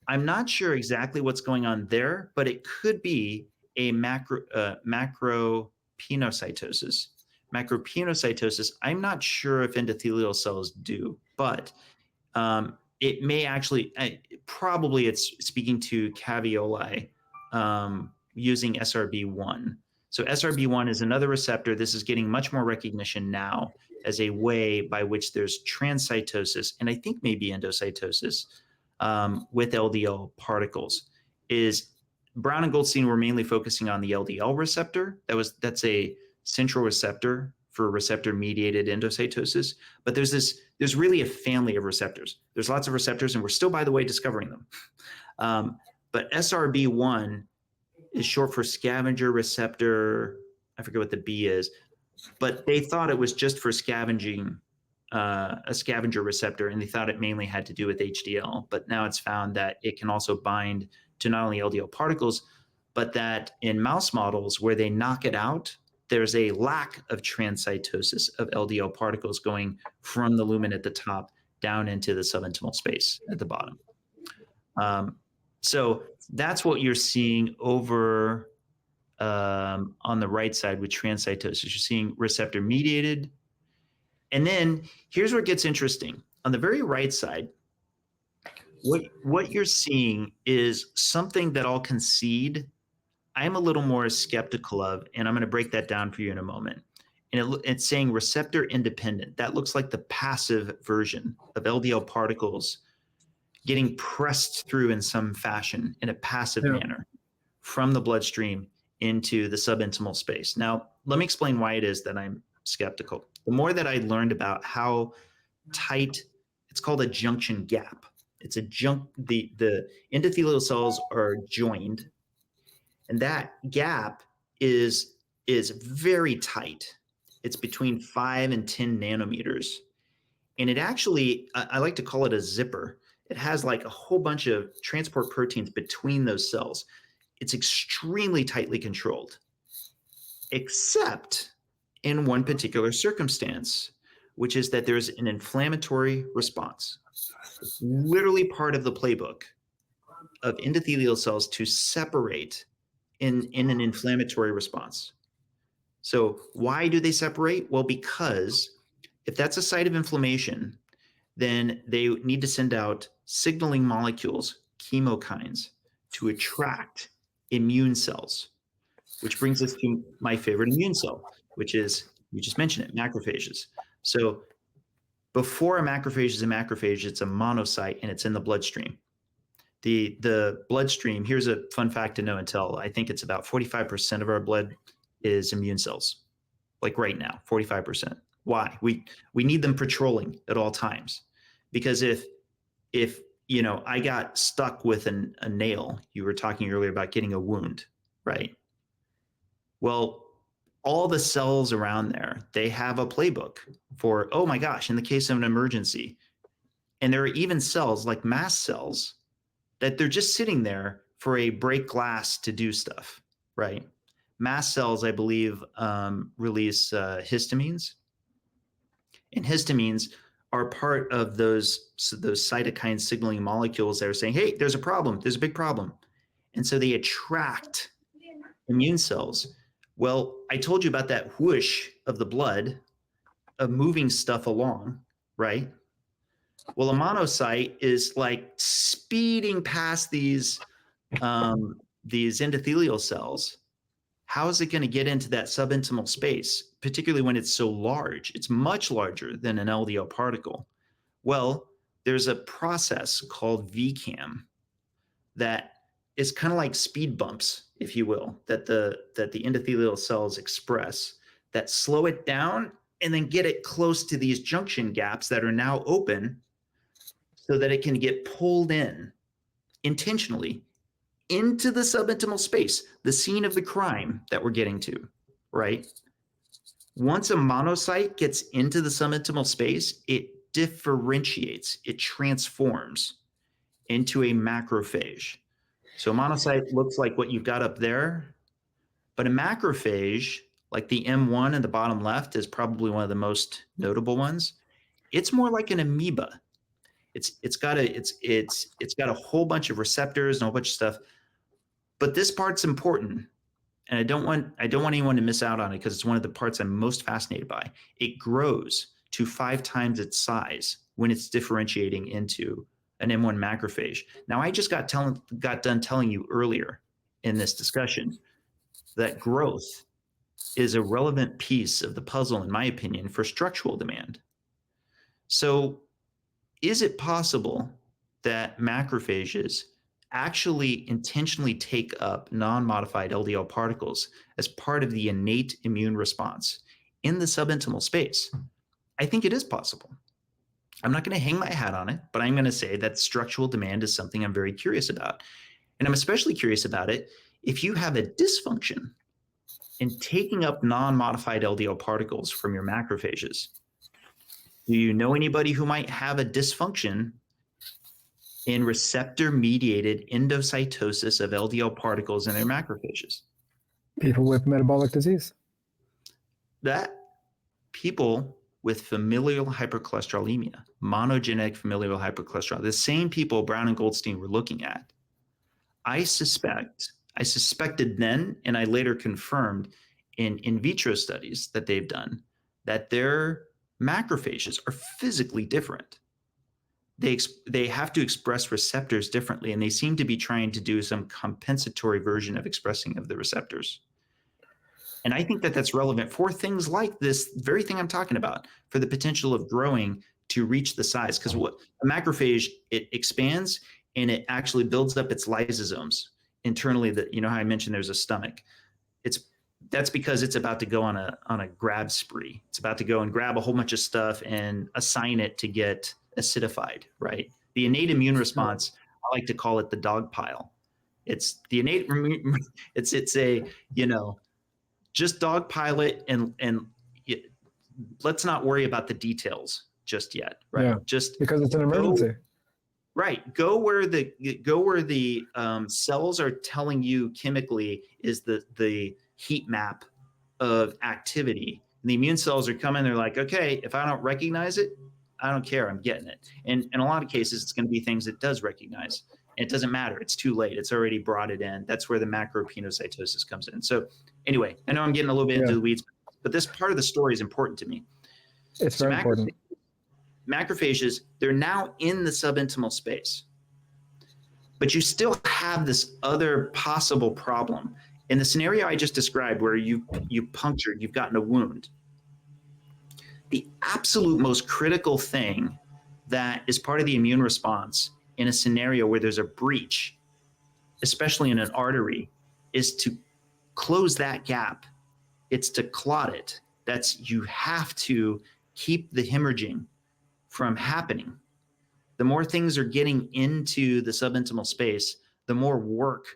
I'm not sure exactly what's going on there, but it could be a macropinocytosis. Macropinocytosis, I'm not sure if endothelial cells do, but it may actually, probably it's speaking to caveoli using SRB1. So SRB1 is another receptor. This is getting much more recognition now as a way by which there's transcytosis, and I think maybe endocytosis with LDL particles. Brown and Goldstein were mainly focusing on the LDL receptor. That's a central receptor for receptor-mediated endocytosis. But there's really a family of receptors. There's lots of receptors, and we're still, by the way, discovering them. But SRB1 is short for scavenger receptor. I forget what the B is, but they thought it was just for scavenging, a scavenger receptor, and they thought it mainly had to do with HDL. But now it's found that it can also bind to not only LDL particles, but that in mouse models where they knock it out, there's a lack of transcytosis of LDL particles going from the lumen at the top down into the subintimal space at the bottom. So that's what you're seeing over on the right side with transcytosis. You're seeing receptor mediated. And then here's where it gets interesting. On the very right side, what you're seeing is something that I'll concede I'm a little more skeptical of, and I'm going to break that down for you in a moment. And it's saying receptor independent. That looks like the passive version of LDL particles getting pressed through in some fashion in a passive manner from the bloodstream into the subintimal space. Now, let me explain why it is that I'm skeptical. The more that I learned about how tight, it's called a junction gap. It's the endothelial cells are joined, and that gap is very tight. It's between 5 and 10 nanometers. And it actually, I like to call it a zipper. It has like a whole bunch of transport proteins between those cells. It's extremely tightly controlled, except in one particular circumstance, which is that there's an inflammatory response. It's literally part of the playbook of endothelial cells to separate in an inflammatory response. So why do they separate? Well, because if that's a site of inflammation, then they need to send out signaling molecules, chemokines, to attract immune cells, which brings us to my favorite immune cell, which is, you just mentioned it, macrophages. So before a macrophage is a macrophage, it's a monocyte and it's in the bloodstream. The bloodstream, here's a fun fact to know and tell. I think it's about 45% of our blood is immune cells, like right now, 45%. Why? We need them patrolling at all times, because if you know, I got stuck with a nail, you were talking earlier about getting a wound, right? Well, all the cells around there, they have a playbook for, oh my gosh, in the case of an emergency. And there are even cells like mast cells that they're just sitting there for a break glass to do stuff, right? Mast cells, I believe, release histamines. And histamines are part of those cytokine signaling molecules that are saying, hey, there's a problem, there's a big problem. And so they attract immune cells. Well, I told you about that whoosh of the blood of moving stuff along, right? Well, a monocyte is like speeding past these endothelial cells. How is it going to get into that subintimal space, particularly when it's so large? It's much larger than an LDL particle. Well, there's a process called VCAM that is kind of like speed bumps, if you will, that the endothelial cells express that slow it down and then get it close to these junction gaps that are now open so that it can get pulled in intentionally into the subintimal space, the scene of the crime that we're getting to, right? Once a monocyte gets into the subintimal space, it differentiates, it transforms into a macrophage. So a monocyte looks like what you've got up there, but a macrophage, like the M1 in the bottom left, is probably one of the most notable ones. It's more like an amoeba. It's got a whole bunch of receptors and a whole bunch of stuff. But this part's important, and I don't want anyone to miss out on it because it's one of the parts I'm most fascinated by. It grows to 5 times its size when it's differentiating into an M1 macrophage. Now, I just got done telling you earlier in this discussion that growth is a relevant piece of the puzzle, in my opinion, for structural demand. So is it possible that macrophages actually intentionally take up non-modified LDL particles as part of the innate immune response in the subintimal space? I think it is possible. I'm not going to hang my hat on it, but I'm going to say that structural demand is something I'm very curious about. And I'm especially curious about it if you have a dysfunction in taking up non-modified LDL particles from your macrophages. Do you know anybody who might have a dysfunction in receptor-mediated endocytosis of LDL particles in their macrophages? People with metabolic disease. That people with familial hypercholesterolemia, monogenic familial hypercholesterolemia, the same people Brown and Goldstein were looking at. I suspected then, and I later confirmed in vitro studies that they've done, that their macrophages are physically different. They have to express receptors differently, and they seem to be trying to do some compensatory version of expressing of the receptors. And I think that that's relevant for things like this very thing I'm talking about, for the potential of growing to reach the size. Because what a macrophage, it expands and it actually builds up its lysosomes internally. That, you know how I mentioned there's a stomach. That's because it's about to go on a grab spree. It's about to go and grab a whole bunch of stuff and assign it to get acidified, right? The innate immune response, I like to call it the dog pile. It's the innate, it's a, just dog pile it and let's not worry about the details just yet, right? Yeah, just because it's an emergency. Go where the cells are telling you chemically is the heat map of activity. And the immune cells are coming. They're like, okay, if I don't recognize it, I don't care. I'm getting it. And in a lot of cases, it's going to be things it does recognize. And it doesn't matter. It's too late. It's already brought it in. That's where the macropenocytosis comes in. So anyway, I know I'm getting a little bit into the weeds, but this part of the story is important to me. It's very important. Macrophages, they're now in the subintimal space, but you still have this other possible problem. In the scenario I just described, where you punctured, you've gotten a wound, the absolute most critical thing that is part of the immune response in a scenario where there's a breach, especially in an artery, is to close that gap. It's to clot it. You have to keep the hemorrhaging from happening. The more things are getting into the subintimal space, the more work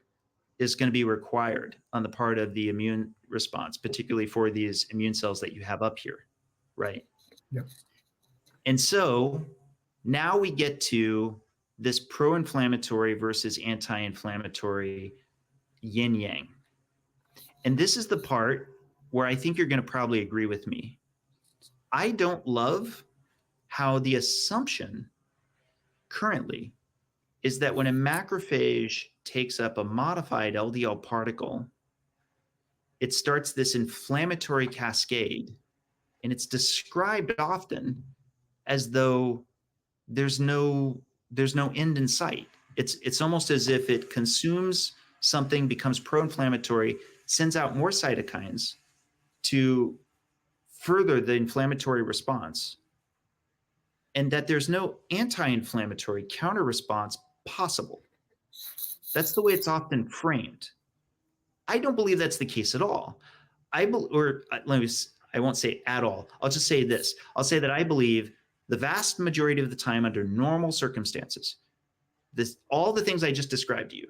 is going to be required on the part of the immune response, particularly for these immune cells that you have up here, right? Yep. And so now we get to this pro-inflammatory versus anti-inflammatory yin-yang. And this is the part where I think you're going to probably agree with me. I don't love how the assumption currently is that when a macrophage takes up a modified LDL particle, it starts this inflammatory cascade, and it's described often as though there's no end in sight. It's almost as if it consumes something, becomes pro-inflammatory, sends out more cytokines to further the inflammatory response, and that there's no anti-inflammatory counter response possible. That's the way it's often framed. I don't believe that's the case at all. I won't say at all. I'll just say this. I'll say that I believe the vast majority of the time, under normal circumstances, all the things I just described to you,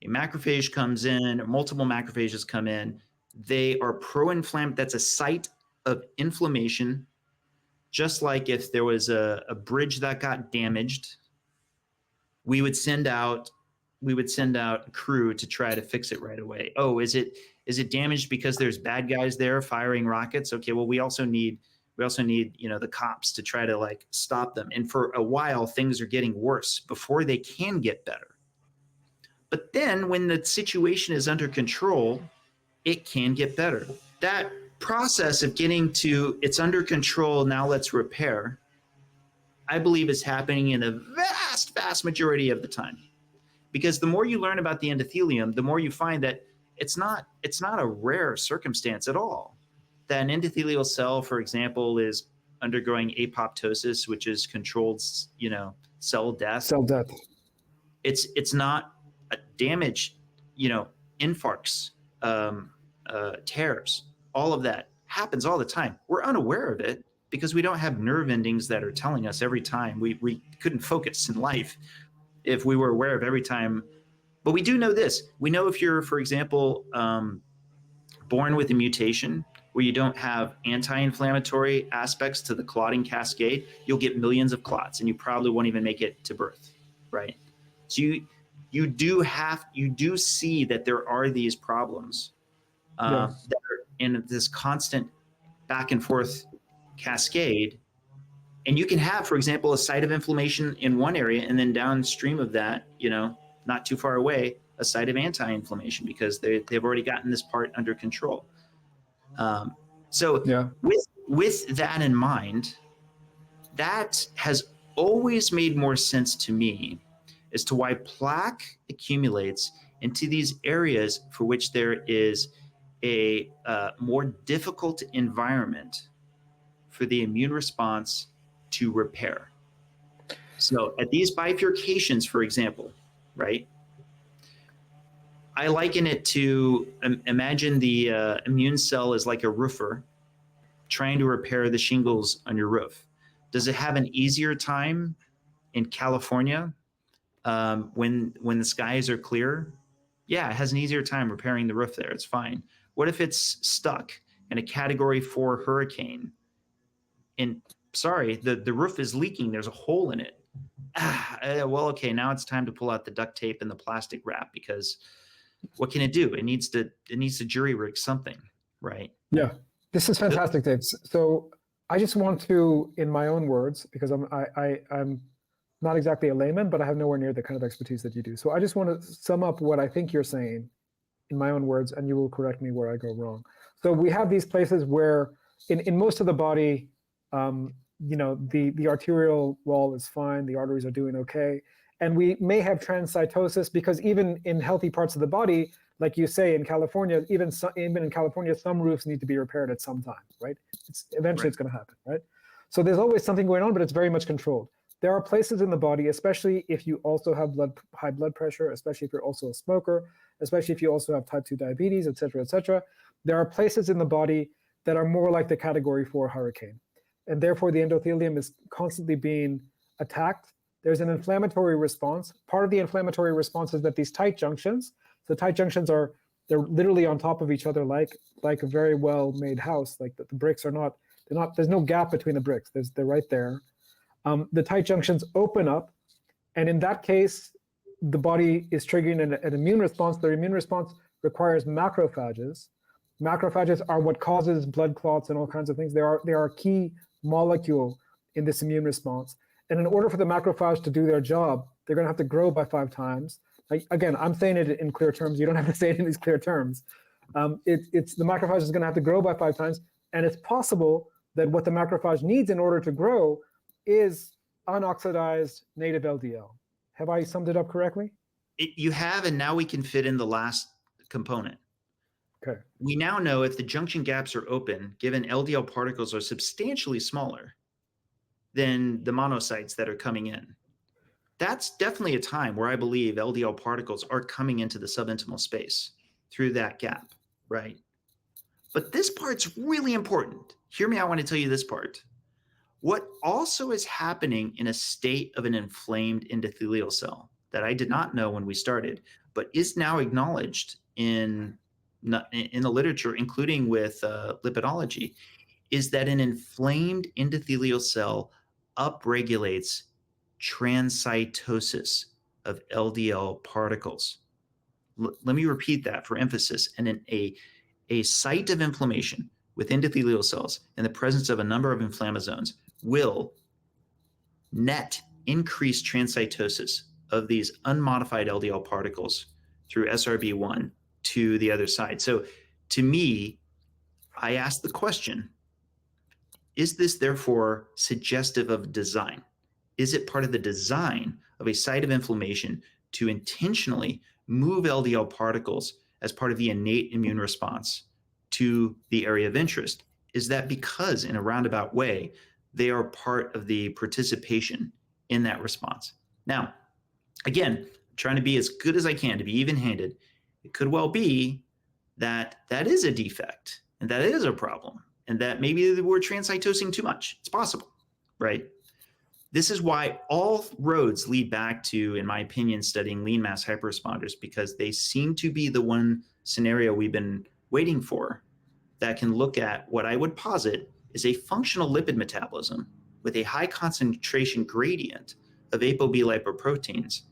a macrophage comes in, or multiple macrophages come in, they are pro-inflammatory. That's a site of inflammation. Just like if there was a bridge that got damaged, we would send out a crew to try to fix it right away. Oh, is it damaged because there's bad guys there firing rockets? Okay, well, we also need the cops to try to like stop them. And for a while, things are getting worse before they can get better. But then when the situation is under control, it can get better. That process of getting to it's under control, now let's repair, I believe is happening in a vast majority of the time. Because the more you learn about the endothelium, the more you find that it's not a rare circumstance at all. That an endothelial cell, for example, is undergoing apoptosis, which is controlled, cell death. Cell death. It's not a damage, infarcts, tears. All of that happens all the time. We're unaware of it because we don't have nerve endings that are telling us every time. We couldn't focus in life if we were aware of every time. But we do know this. We know if you're, for example, born with a mutation where you don't have anti-inflammatory aspects to the clotting cascade, you'll get millions of clots and you probably won't even make it to birth, right? So you do see that there are these problems that are in this constant back and forth cascade. And you can have, for example, a site of inflammation in one area, and then downstream of that, not too far away, a site of anti-inflammation because they've already gotten this part under control. With that in mind, that has always made more sense to me as to why plaque accumulates into these areas for which there is a more difficult environment for the immune response to repair. So at these bifurcations, for example, right? I liken it to imagine the immune cell is like a roofer trying to repair the shingles on your roof. Does it have an easier time in California when the skies are clear? Yeah, it has an easier time repairing the roof there. It's fine. What if it's stuck in a Category 4 hurricane? And sorry, the roof is leaking. There's a hole in it. Well, okay, now it's time to pull out the duct tape and the plastic wrap because what can it do? It needs to jury rig something, right? Yeah, this is fantastic, Dave. So I just want to, in my own words, because I'm not exactly a layman, but I have nowhere near the kind of expertise that you do. So I just want to sum up what I think you're saying in my own words, and you will correct me where I go wrong. So we have these places where in most of the body, the arterial wall is fine, the arteries are doing okay. And we may have transcytosis because even in healthy parts of the body, like you say in California, even in California, some roofs need to be repaired at some time, right? Eventually it's going to happen, right? So there's always something going on, but it's very much controlled. There are places in the body, especially if you also have high blood pressure, especially if you're also a smoker, especially if you also have type 2 diabetes, et cetera, there are places in the body that are more like the Category 4 hurricane. And therefore the endothelium is constantly being attacked. There's an inflammatory response. Part of the inflammatory response is that these tight junctions, so tight junctions are they're literally on top of each other like a very well made house. Like the bricks are not, there's no gap between the bricks. They're right there. The tight junctions open up, and in that case, the body is triggering an immune response. The immune response requires macrophages. Macrophages are what causes blood clots and all kinds of things. They are a key molecule in this immune response. And in order for the macrophage to do their job, they're going to have to grow by 5 times. Like, again, I'm saying it in clear terms. You don't have to say it in these clear terms. It's the macrophage is going to have to grow by 5 times, and it's possible that what the macrophage needs in order to grow is unoxidized native LDL. Have I summed it up correctly? You have, and now we can fit in the last component. Okay. We now know if the junction gaps are open, given LDL particles are substantially smaller than the monocytes that are coming in. That's definitely a time where I believe LDL particles are coming into the subintimal space through that gap, right? But this part's really important. Hear me, I want to tell you this part. What also is happening in a state of an inflamed endothelial cell that I did not know when we started, but is now acknowledged in the literature, including with lipidology, is that an inflamed endothelial cell upregulates transcytosis of LDL particles. Let me repeat that for emphasis. And in a site of inflammation with endothelial cells in the presence of a number of inflammasomes will net increase transcytosis of these unmodified LDL particles through SRB1 to the other side. So to me, I ask the question, is this therefore suggestive of design? Is it part of the design of a site of inflammation to intentionally move LDL particles as part of the innate immune response to the area of interest? Is that because, in a roundabout way, they are part of the participation in that response? Now, again, I'm trying to be as good as I can to be even-handed. It could well be that that is a defect and that is a problem and that maybe we're transcytosing too much. It's possible, right? This is why all roads lead back to, in my opinion, studying lean mass hyperresponders, because they seem to be the one scenario we've been waiting for that can look at what I would posit is a functional lipid metabolism with a high concentration gradient of ApoB lipoproteins.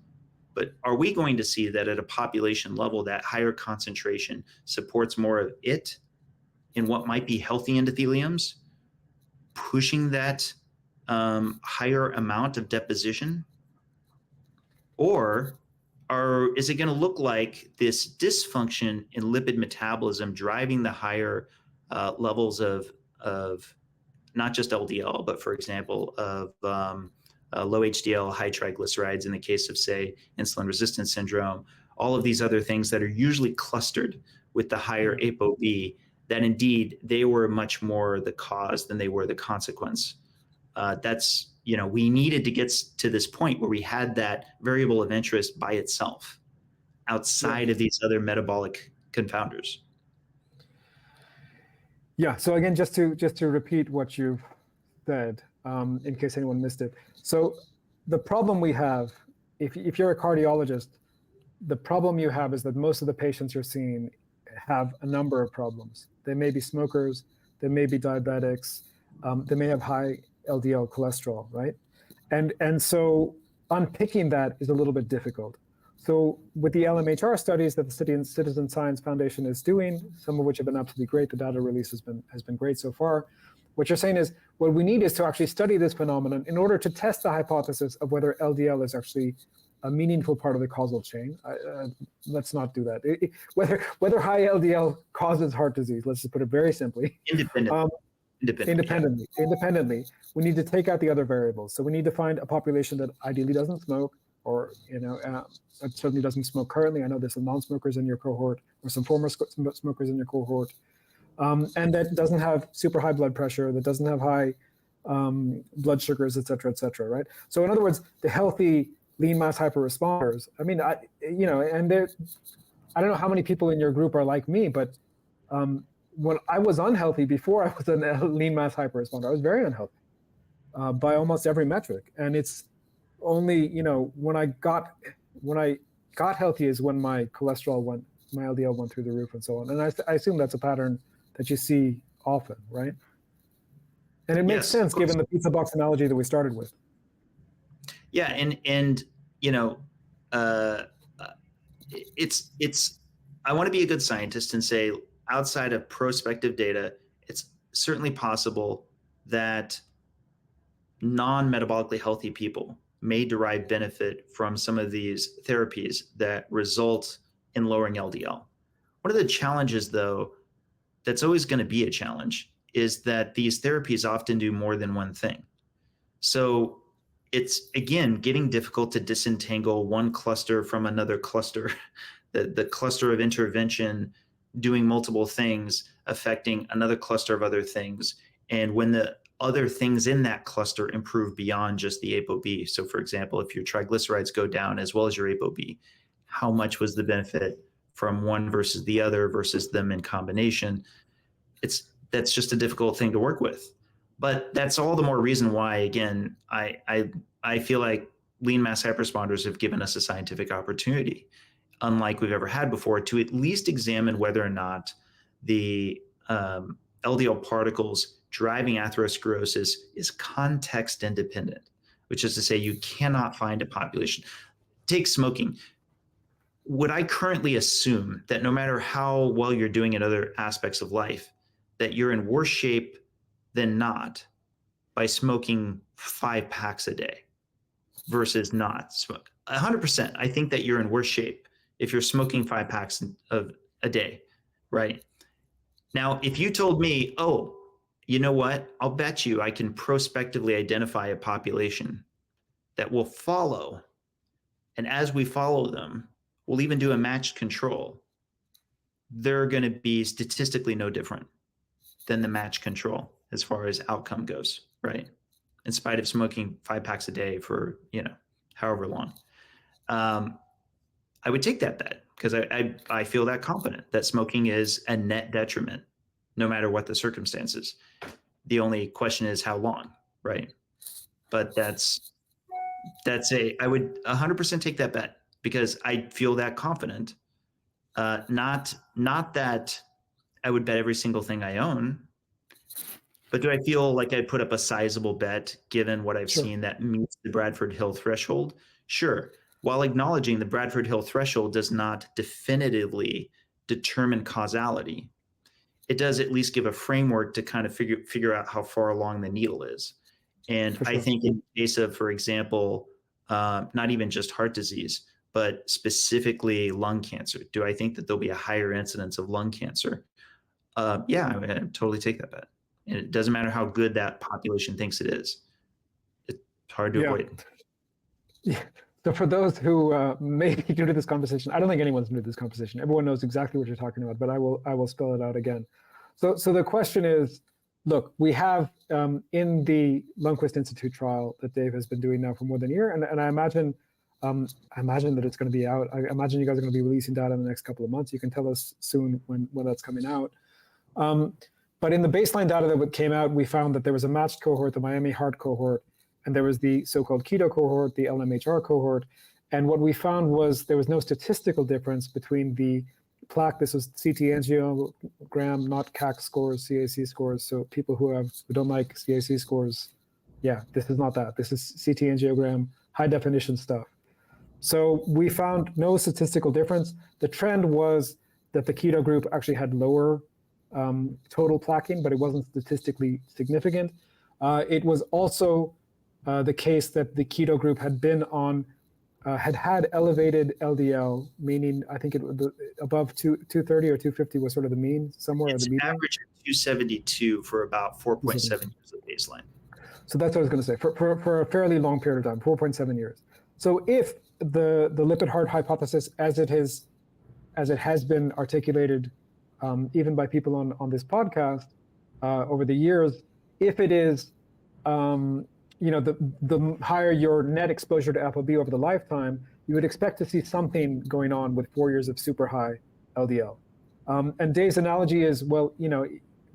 But are we going to see that at a population level, that higher concentration supports more of it in what might be healthy endotheliums, pushing that higher amount of deposition? Or is it going to look like this dysfunction in lipid metabolism driving the higher levels of not just LDL, but for example, of low HDL, high triglycerides in the case of, say, insulin resistance syndrome, all of these other things that are usually clustered with the higher ApoB, that indeed they were much more the cause than they were the consequence. That's, we needed to get to this point where we had that variable of interest by itself outside of these other metabolic confounders. Yeah. So again, just to repeat what you've said, in case anyone missed it. So the problem we have, if you're a cardiologist, the problem you have is that most of the patients you're seeing have a number of problems. They may be smokers, they may be diabetics, they may have high LDL cholesterol, right? And so unpicking that is a little bit difficult. So with the LMHR studies that the Citizen Science Foundation is doing, some of which have been absolutely great, the data release has been great so far. What you're saying is what we need is to actually study this phenomenon in order to test the hypothesis of whether LDL is actually a meaningful part of the causal chain. Let's not do that. Whether high LDL causes heart disease, let's just put it very simply. Independently, we need to take out the other variables. So we need to find a population that ideally doesn't smoke, or certainly doesn't smoke currently. I know there's some non-smokers in your cohort, or some former smokers in your cohort, and that doesn't have super high blood pressure, that doesn't have high blood sugars, et cetera, right? So in other words, the healthy lean mass hyperresponders. I mean, I don't know how many people in your group are like me, but when I was unhealthy before I was a lean mass hyperresponder, I was very unhealthy by almost every metric. And it's only, when I got healthy is when my cholesterol went my LDL went through the roof and so on. And I assume that's a pattern that you see often, right? And it makes sense given the pizza box analogy that we started with. Yeah, and you know, it's I want to be a good scientist and say, outside of prospective data, it's certainly possible that non-metabolically healthy people may derive benefit from some of these therapies that result in lowering LDL. One of the challenges, though, that's always going to be a challenge is that these therapies often do more than one thing. So it's, again, getting difficult to disentangle one cluster from another cluster, the cluster of intervention doing multiple things affecting another cluster of other things. And when the other things in that cluster improve beyond just the ApoB. So for example, if your triglycerides go down as well as your ApoB, how much was the benefit from one versus the other versus them in combination? That's just a difficult thing to work with. But that's all the more reason why, again, I feel like lean mass hyperresponders have given us a scientific opportunity, unlike we've ever had before, to at least examine whether or not the LDL particles driving atherosclerosis is context independent, which is to say you cannot find a population. Take smoking. Would I currently assume that no matter how well you're doing in other aspects of life, that you're in worse shape than not by smoking 5 packs a day versus not smoke? 100%. I think that you're in worse shape if you're smoking 5 packs of a day, right? Now, if you told me, oh, you know what? I'll bet you I can prospectively identify a population that will follow. And as we follow them, we'll even do a matched control. They're going to be statistically no different than the matched control as far as outcome goes, right? In spite of smoking 5 packs a day for, however long. I would take that bet because I feel that confident that smoking is a net detriment, no matter what the circumstances. The only question is how long, right? But I would 100% take that bet because I feel that confident. Not that I would bet every single thing I own, but do I feel like I'd put up a sizable bet given what I've seen that meets the Bradford Hill threshold? Sure. While acknowledging the Bradford Hill threshold does not definitively determine causality, it does at least give a framework to kind of figure out how far along the needle is. And I think in the case of, for example, not even just heart disease, but specifically lung cancer, do I think that there'll be a higher incidence of lung cancer? Yeah, I would totally take that bet. And it doesn't matter how good that population thinks it is. It's hard to avoid. Yeah. So for those who may be new to this conversation, I don't think anyone's new to this conversation. Everyone knows exactly what you're talking about, but I will spell it out again. So the question is, look, we have in the Lundquist Institute trial that Dave has been doing now for more than a year, and I imagine that it's going to be out. I imagine you guys are going to be releasing data in the next couple of months. You can tell us soon when that's coming out. But in the baseline data that came out, we found that there was a matched cohort, the Miami Heart cohort, and there was the so-called keto cohort, the LMHR cohort. And what we found was there was no statistical difference between the plaque, this was CT angiogram, not CAC scores, CAC scores. So people who don't like CAC scores, yeah, this is not that. This is CT angiogram, high definition stuff. So we found no statistical difference. The trend was that the keto group actually had lower total plaquing, but it wasn't statistically significant. It was also the case that the keto group had been on, had elevated LDL, meaning I think it was above 230 or 250 was sort of the mean, somewhere in the median. Average of 272 for about 4.7 years of baseline. So that's what I was going to say, for a fairly long period of time, 4.7 years. So if the lipid heart hypothesis, as it has been articulated even by people on this podcast over the years, if it is the higher your net exposure to ApoB over the lifetime, you would expect to see something going on with 4 years of super high LDL. And Dave's analogy is, well,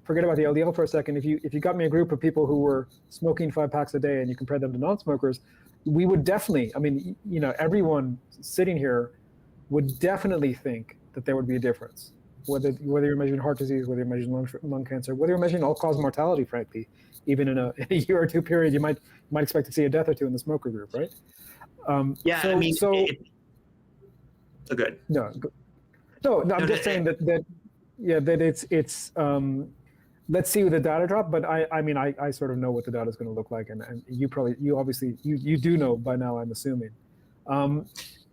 forget about the LDL for a second. If you got me a group of people who were smoking 5 packs a day and you compare them to non-smokers, we would definitely, everyone sitting here would definitely think that there would be a difference. Whether you're measuring heart disease, whether you're measuring lung cancer, whether you're measuring all-cause mortality, frankly, even in a year or two period, you might expect to see a death or two in the smoker group, right? Yeah, so, I mean, so oh, good. no, I'm just saying that it's let's see the data drop. But I mean, I sort of know what the data is going to look like, and you obviously do know by now, I'm assuming.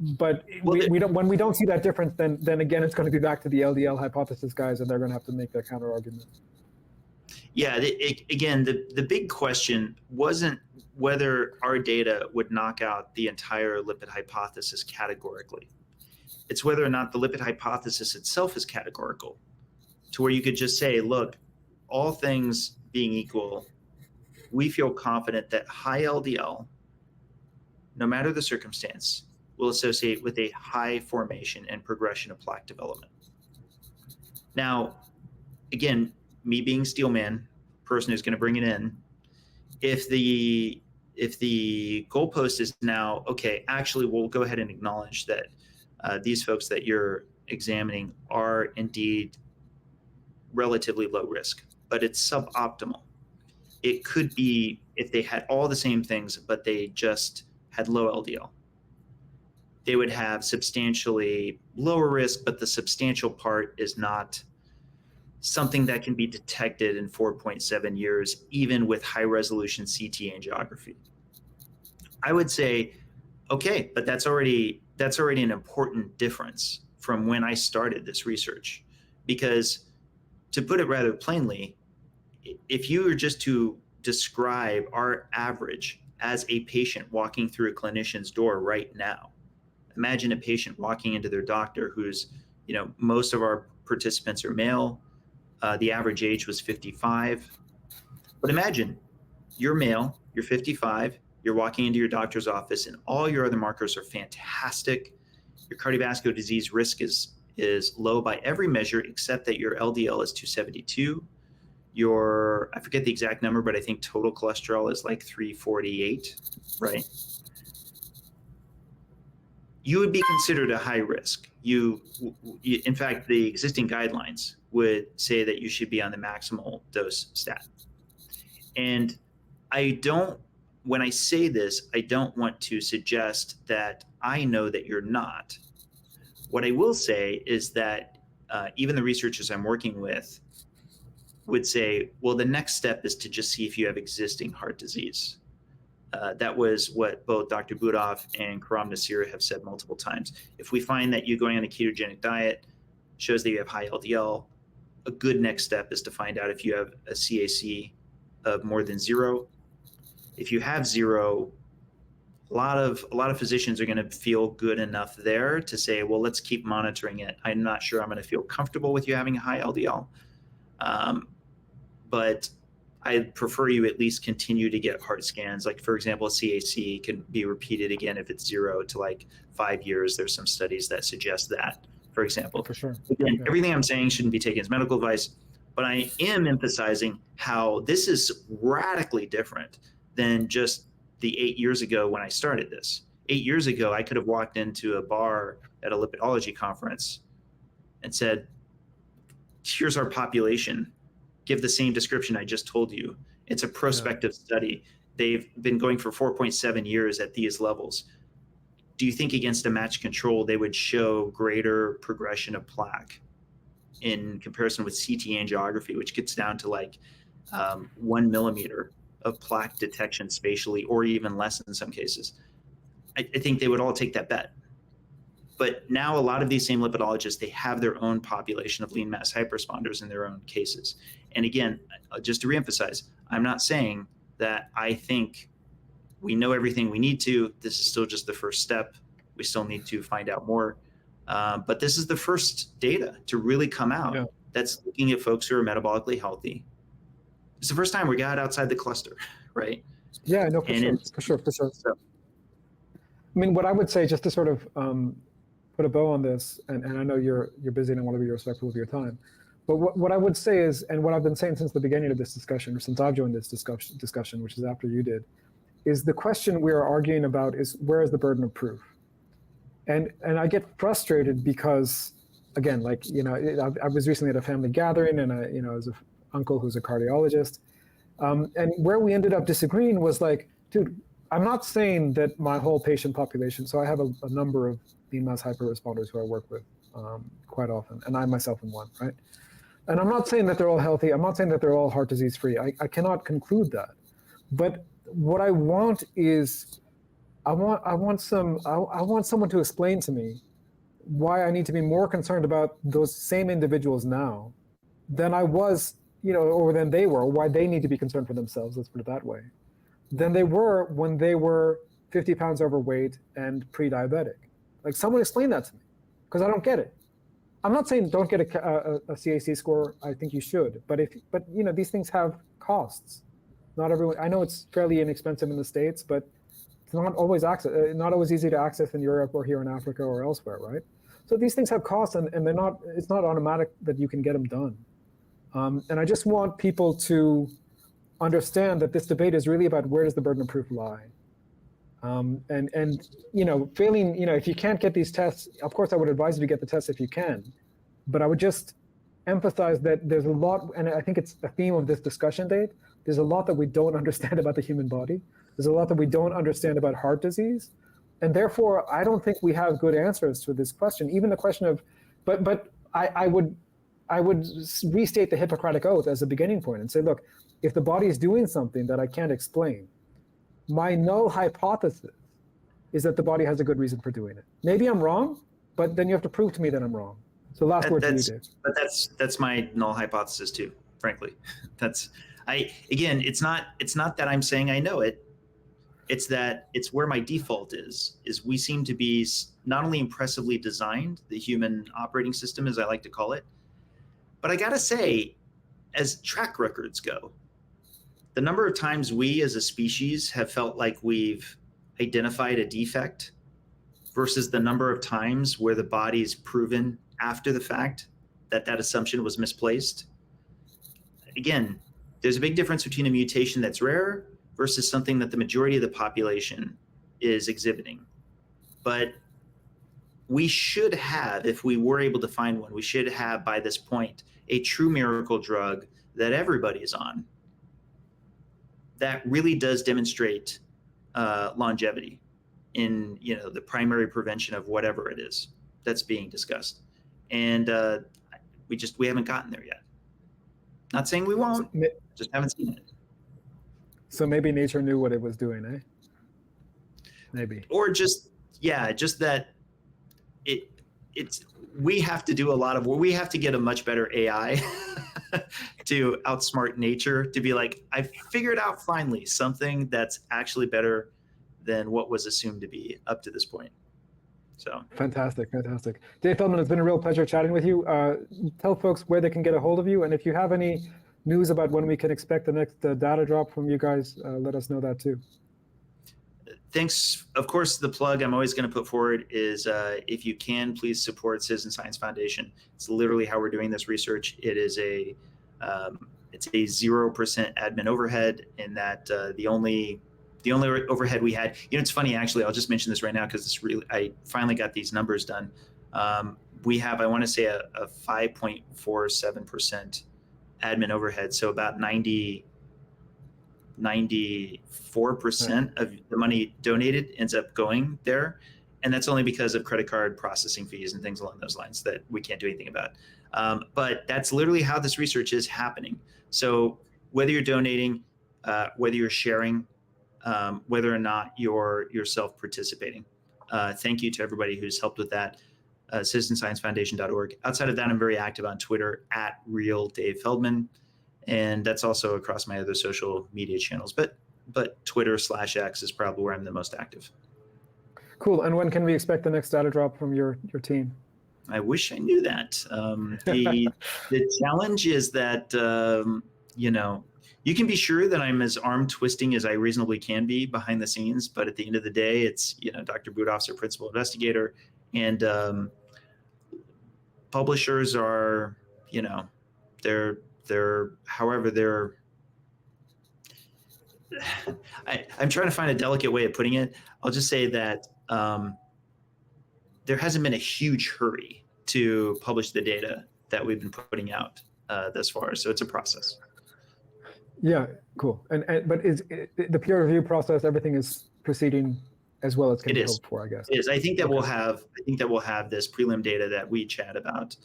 But we don't, when we don't see that difference, then again, it's going to be back to the LDL hypothesis guys, and they're going to have to make that counter argument. Yeah, again, the big question wasn't whether our data would knock out the entire lipid hypothesis categorically. It's whether or not the lipid hypothesis itself is categorical, to where you could just say, look, all things being equal, we feel confident that high LDL, no matter the circumstance, will associate with a high formation and progression of plaque development. Now, again, me being Steelman, person who's going to bring it in, if the goalpost is now, okay, actually, we'll go ahead and acknowledge that these folks that you're examining are indeed relatively low risk, but it's suboptimal. It could be if they had all the same things, but they just had low LDL. They would have substantially lower risk, but the substantial part is not something that can be detected in 4.7 years, even with high resolution CT angiography. I would say, okay, but that's already an important difference from when I started this research. Because to put it rather plainly, if you were just to describe our average as a patient walking through a clinician's door right now, imagine a patient walking into their doctor who's, most of our participants are male. The average age was 55. But imagine you're male, you're 55, you're walking into your doctor's office, and all your other markers are fantastic. Your cardiovascular disease risk is low by every measure, except that your LDL is 272. I forget the exact number, but I think total cholesterol is like 348, right? You would be considered a high risk. In fact, the existing guidelines would say that you should be on the maximal dose statin. And when I say this, I don't want to suggest that I know that you're not. What I will say is that even the researchers I'm working with would say, well, the next step is to just see if you have existing heart disease. That was what both Dr. Budoff and Karam Nasir have said multiple times. If we find that you going on a ketogenic diet shows that you have high LDL, a good next step is to find out if you have a CAC of more than 0. If you have 0, a lot of physicians are going to feel good enough there to say, well, let's keep monitoring it. I'm not sure I'm going to feel comfortable with you having a high LDL, but I'd prefer you at least continue to get heart scans. Like, for example, a CAC can be repeated again if it's 0 to like 5 years. There's some studies that suggest that, for example. For sure. Again, everything I'm saying shouldn't be taken as medical advice, but I am emphasizing how this is radically different than just the 8 years ago when I started this. 8 years ago, I could have walked into a bar at a lipidology conference and said, here's our population. Give the same description I just told you. It's a prospective study. They've been going for 4.7 years at these levels. Do you think against a matched control, they would show greater progression of plaque in comparison with CT angiography, which gets down to like 1 millimeter of plaque detection spatially, or even less in some cases? I think they would all take that bet. But now a lot of these same lipidologists, they have their own population of lean mass hyperresponders in their own cases. And again, just to reemphasize, I'm not saying that I think we know everything we need to. This is still just the first step. We still need to find out more. But this is the first data to really come out that's looking at folks who are metabolically healthy. It's the first time we got outside the cluster, right? Yeah, no, for sure. So, I mean, what I would say, just to sort of put a bow on this, and I know you're busy and I want to be respectful of your time, but what I would say is, and what I've been saying since the beginning of this discussion, or since I've joined this discussion, which is after you did, is the question we are arguing about is, where is the burden of proof? And I get frustrated because again, like, I was recently at a family gathering, and I was an uncle who's a cardiologist. And where we ended up disagreeing was like, dude, I'm not saying that my whole patient population, so I have a number of lean mass hyperresponders who I work with quite often, and I myself am one, right? And I'm not saying that they're all healthy. I'm not saying that they're all heart disease free. I cannot conclude that. But what I want is, I want someone to explain to me why I need to be more concerned about those same individuals now than I was, or than they were, or why they need to be concerned for themselves, let's put it that way, than they were when they were 50 pounds overweight and pre-diabetic. Like, someone explain that to me, because I don't get it. I'm not saying don't get a CAC score. I think you should, but these things have costs. Not everyone. I know it's fairly inexpensive in the States, but it's not always not always easy to access in Europe or here in Africa or elsewhere, right? So these things have costs, and they're not. It's not automatic that you can get them done. And I just want people to understand that this debate is really about where does the burden of proof lie. And failing, if you can't get these tests, of course I would advise you to get the tests if you can, but I would just emphasize that there's a lot, and I think it's a theme of this discussion, Dave, there's a lot that we don't understand about the human body. There's a lot that we don't understand about heart disease. And therefore, I don't think we have good answers to this question, even the question of, but I would restate the Hippocratic Oath as a beginning point and say, look, if the body is doing something that I can't explain, my null hypothesis is that the body has a good reason for doing it. Maybe I'm wrong, but then you have to prove to me that I'm wrong. So last word to you, Dave. But that's my null hypothesis too, frankly. It's not that I'm saying I know it. It's that it's where my default is we seem to be not only impressively designed, the human operating system, as I like to call it, but I gotta say, as track records go, the number of times we as a species have felt like we've identified a defect versus the number of times where the body's proven after the fact that assumption was misplaced. Again, there's a big difference between a mutation that's rare versus something that the majority of the population is exhibiting. But we should have, if we were able to find one, we should have by this point a true miracle drug that everybody is on that really does demonstrate longevity in the primary prevention of whatever it is that's being discussed. And we haven't gotten there yet. Not saying we won't, just haven't seen it. So maybe nature knew what it was doing, eh? Maybe. Or just that we have to do a lot of work. We have to get a much better AI to outsmart nature, to be like, I figured out finally something that's actually better than what was assumed to be up to this point. So fantastic. Dave Feldman, it's been a real pleasure chatting with you. Tell folks where they can get a hold of you, and if you have any news about when we can expect the next data drop from you guys, let us know that too. Thanks. Of course, the plug I'm always going to put forward is if you can, please support Citizen Science Foundation. It's literally how we're doing this research. It is it's a 0% admin overhead, in that the only overhead we had. It's funny, actually. I'll just mention this right now because I finally got these numbers done. We have, I want to say, a 5.47% admin overhead, so about 94% of the money donated ends up going there. And that's only because of credit card processing fees and things along those lines that we can't do anything about. But that's literally how this research is happening. So whether you're donating, whether you're sharing, whether or not you're yourself participating, thank you to everybody who's helped with that. CitizenScienceFoundation.org. Outside of that, I'm very active on Twitter at @RealDaveFeldman. And that's also across my other social media channels. But Twitter/X is probably where I'm the most active. Cool. And when can we expect the next data drop from your team? I wish I knew that. The challenge is that, you can be sure that I'm as arm twisting as I reasonably can be behind the scenes. But at the end of the day, it's, Dr. Budoff's our principal investigator. And publishers are, I'm trying to find a delicate way of putting it. I'll just say that there hasn't been a huge hurry to publish the data that we've been putting out thus far. So it's a process. Yeah, cool. But is the peer review process, everything is proceeding as well as can be hoped for, I guess? It is. I think that we'll have this prelim data that we chat about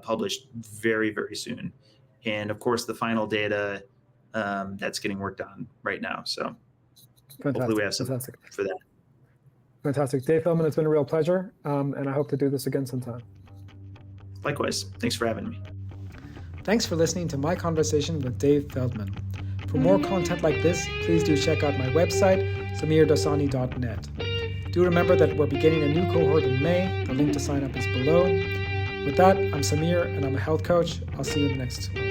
published very, very soon. And of course, the final data that's getting worked on right now. So hopefully we have something for that. Fantastic. Dave Feldman, it's been a real pleasure. And I hope to do this again sometime. Likewise. Thanks for having me. Thanks for listening to my conversation with Dave Feldman. For more content like this, please do check out my website, samirdosani.net. Do remember that we're beginning a new cohort in May. The link to sign up is below. With that, I'm Samir, and I'm a health coach. I'll see you in the next one.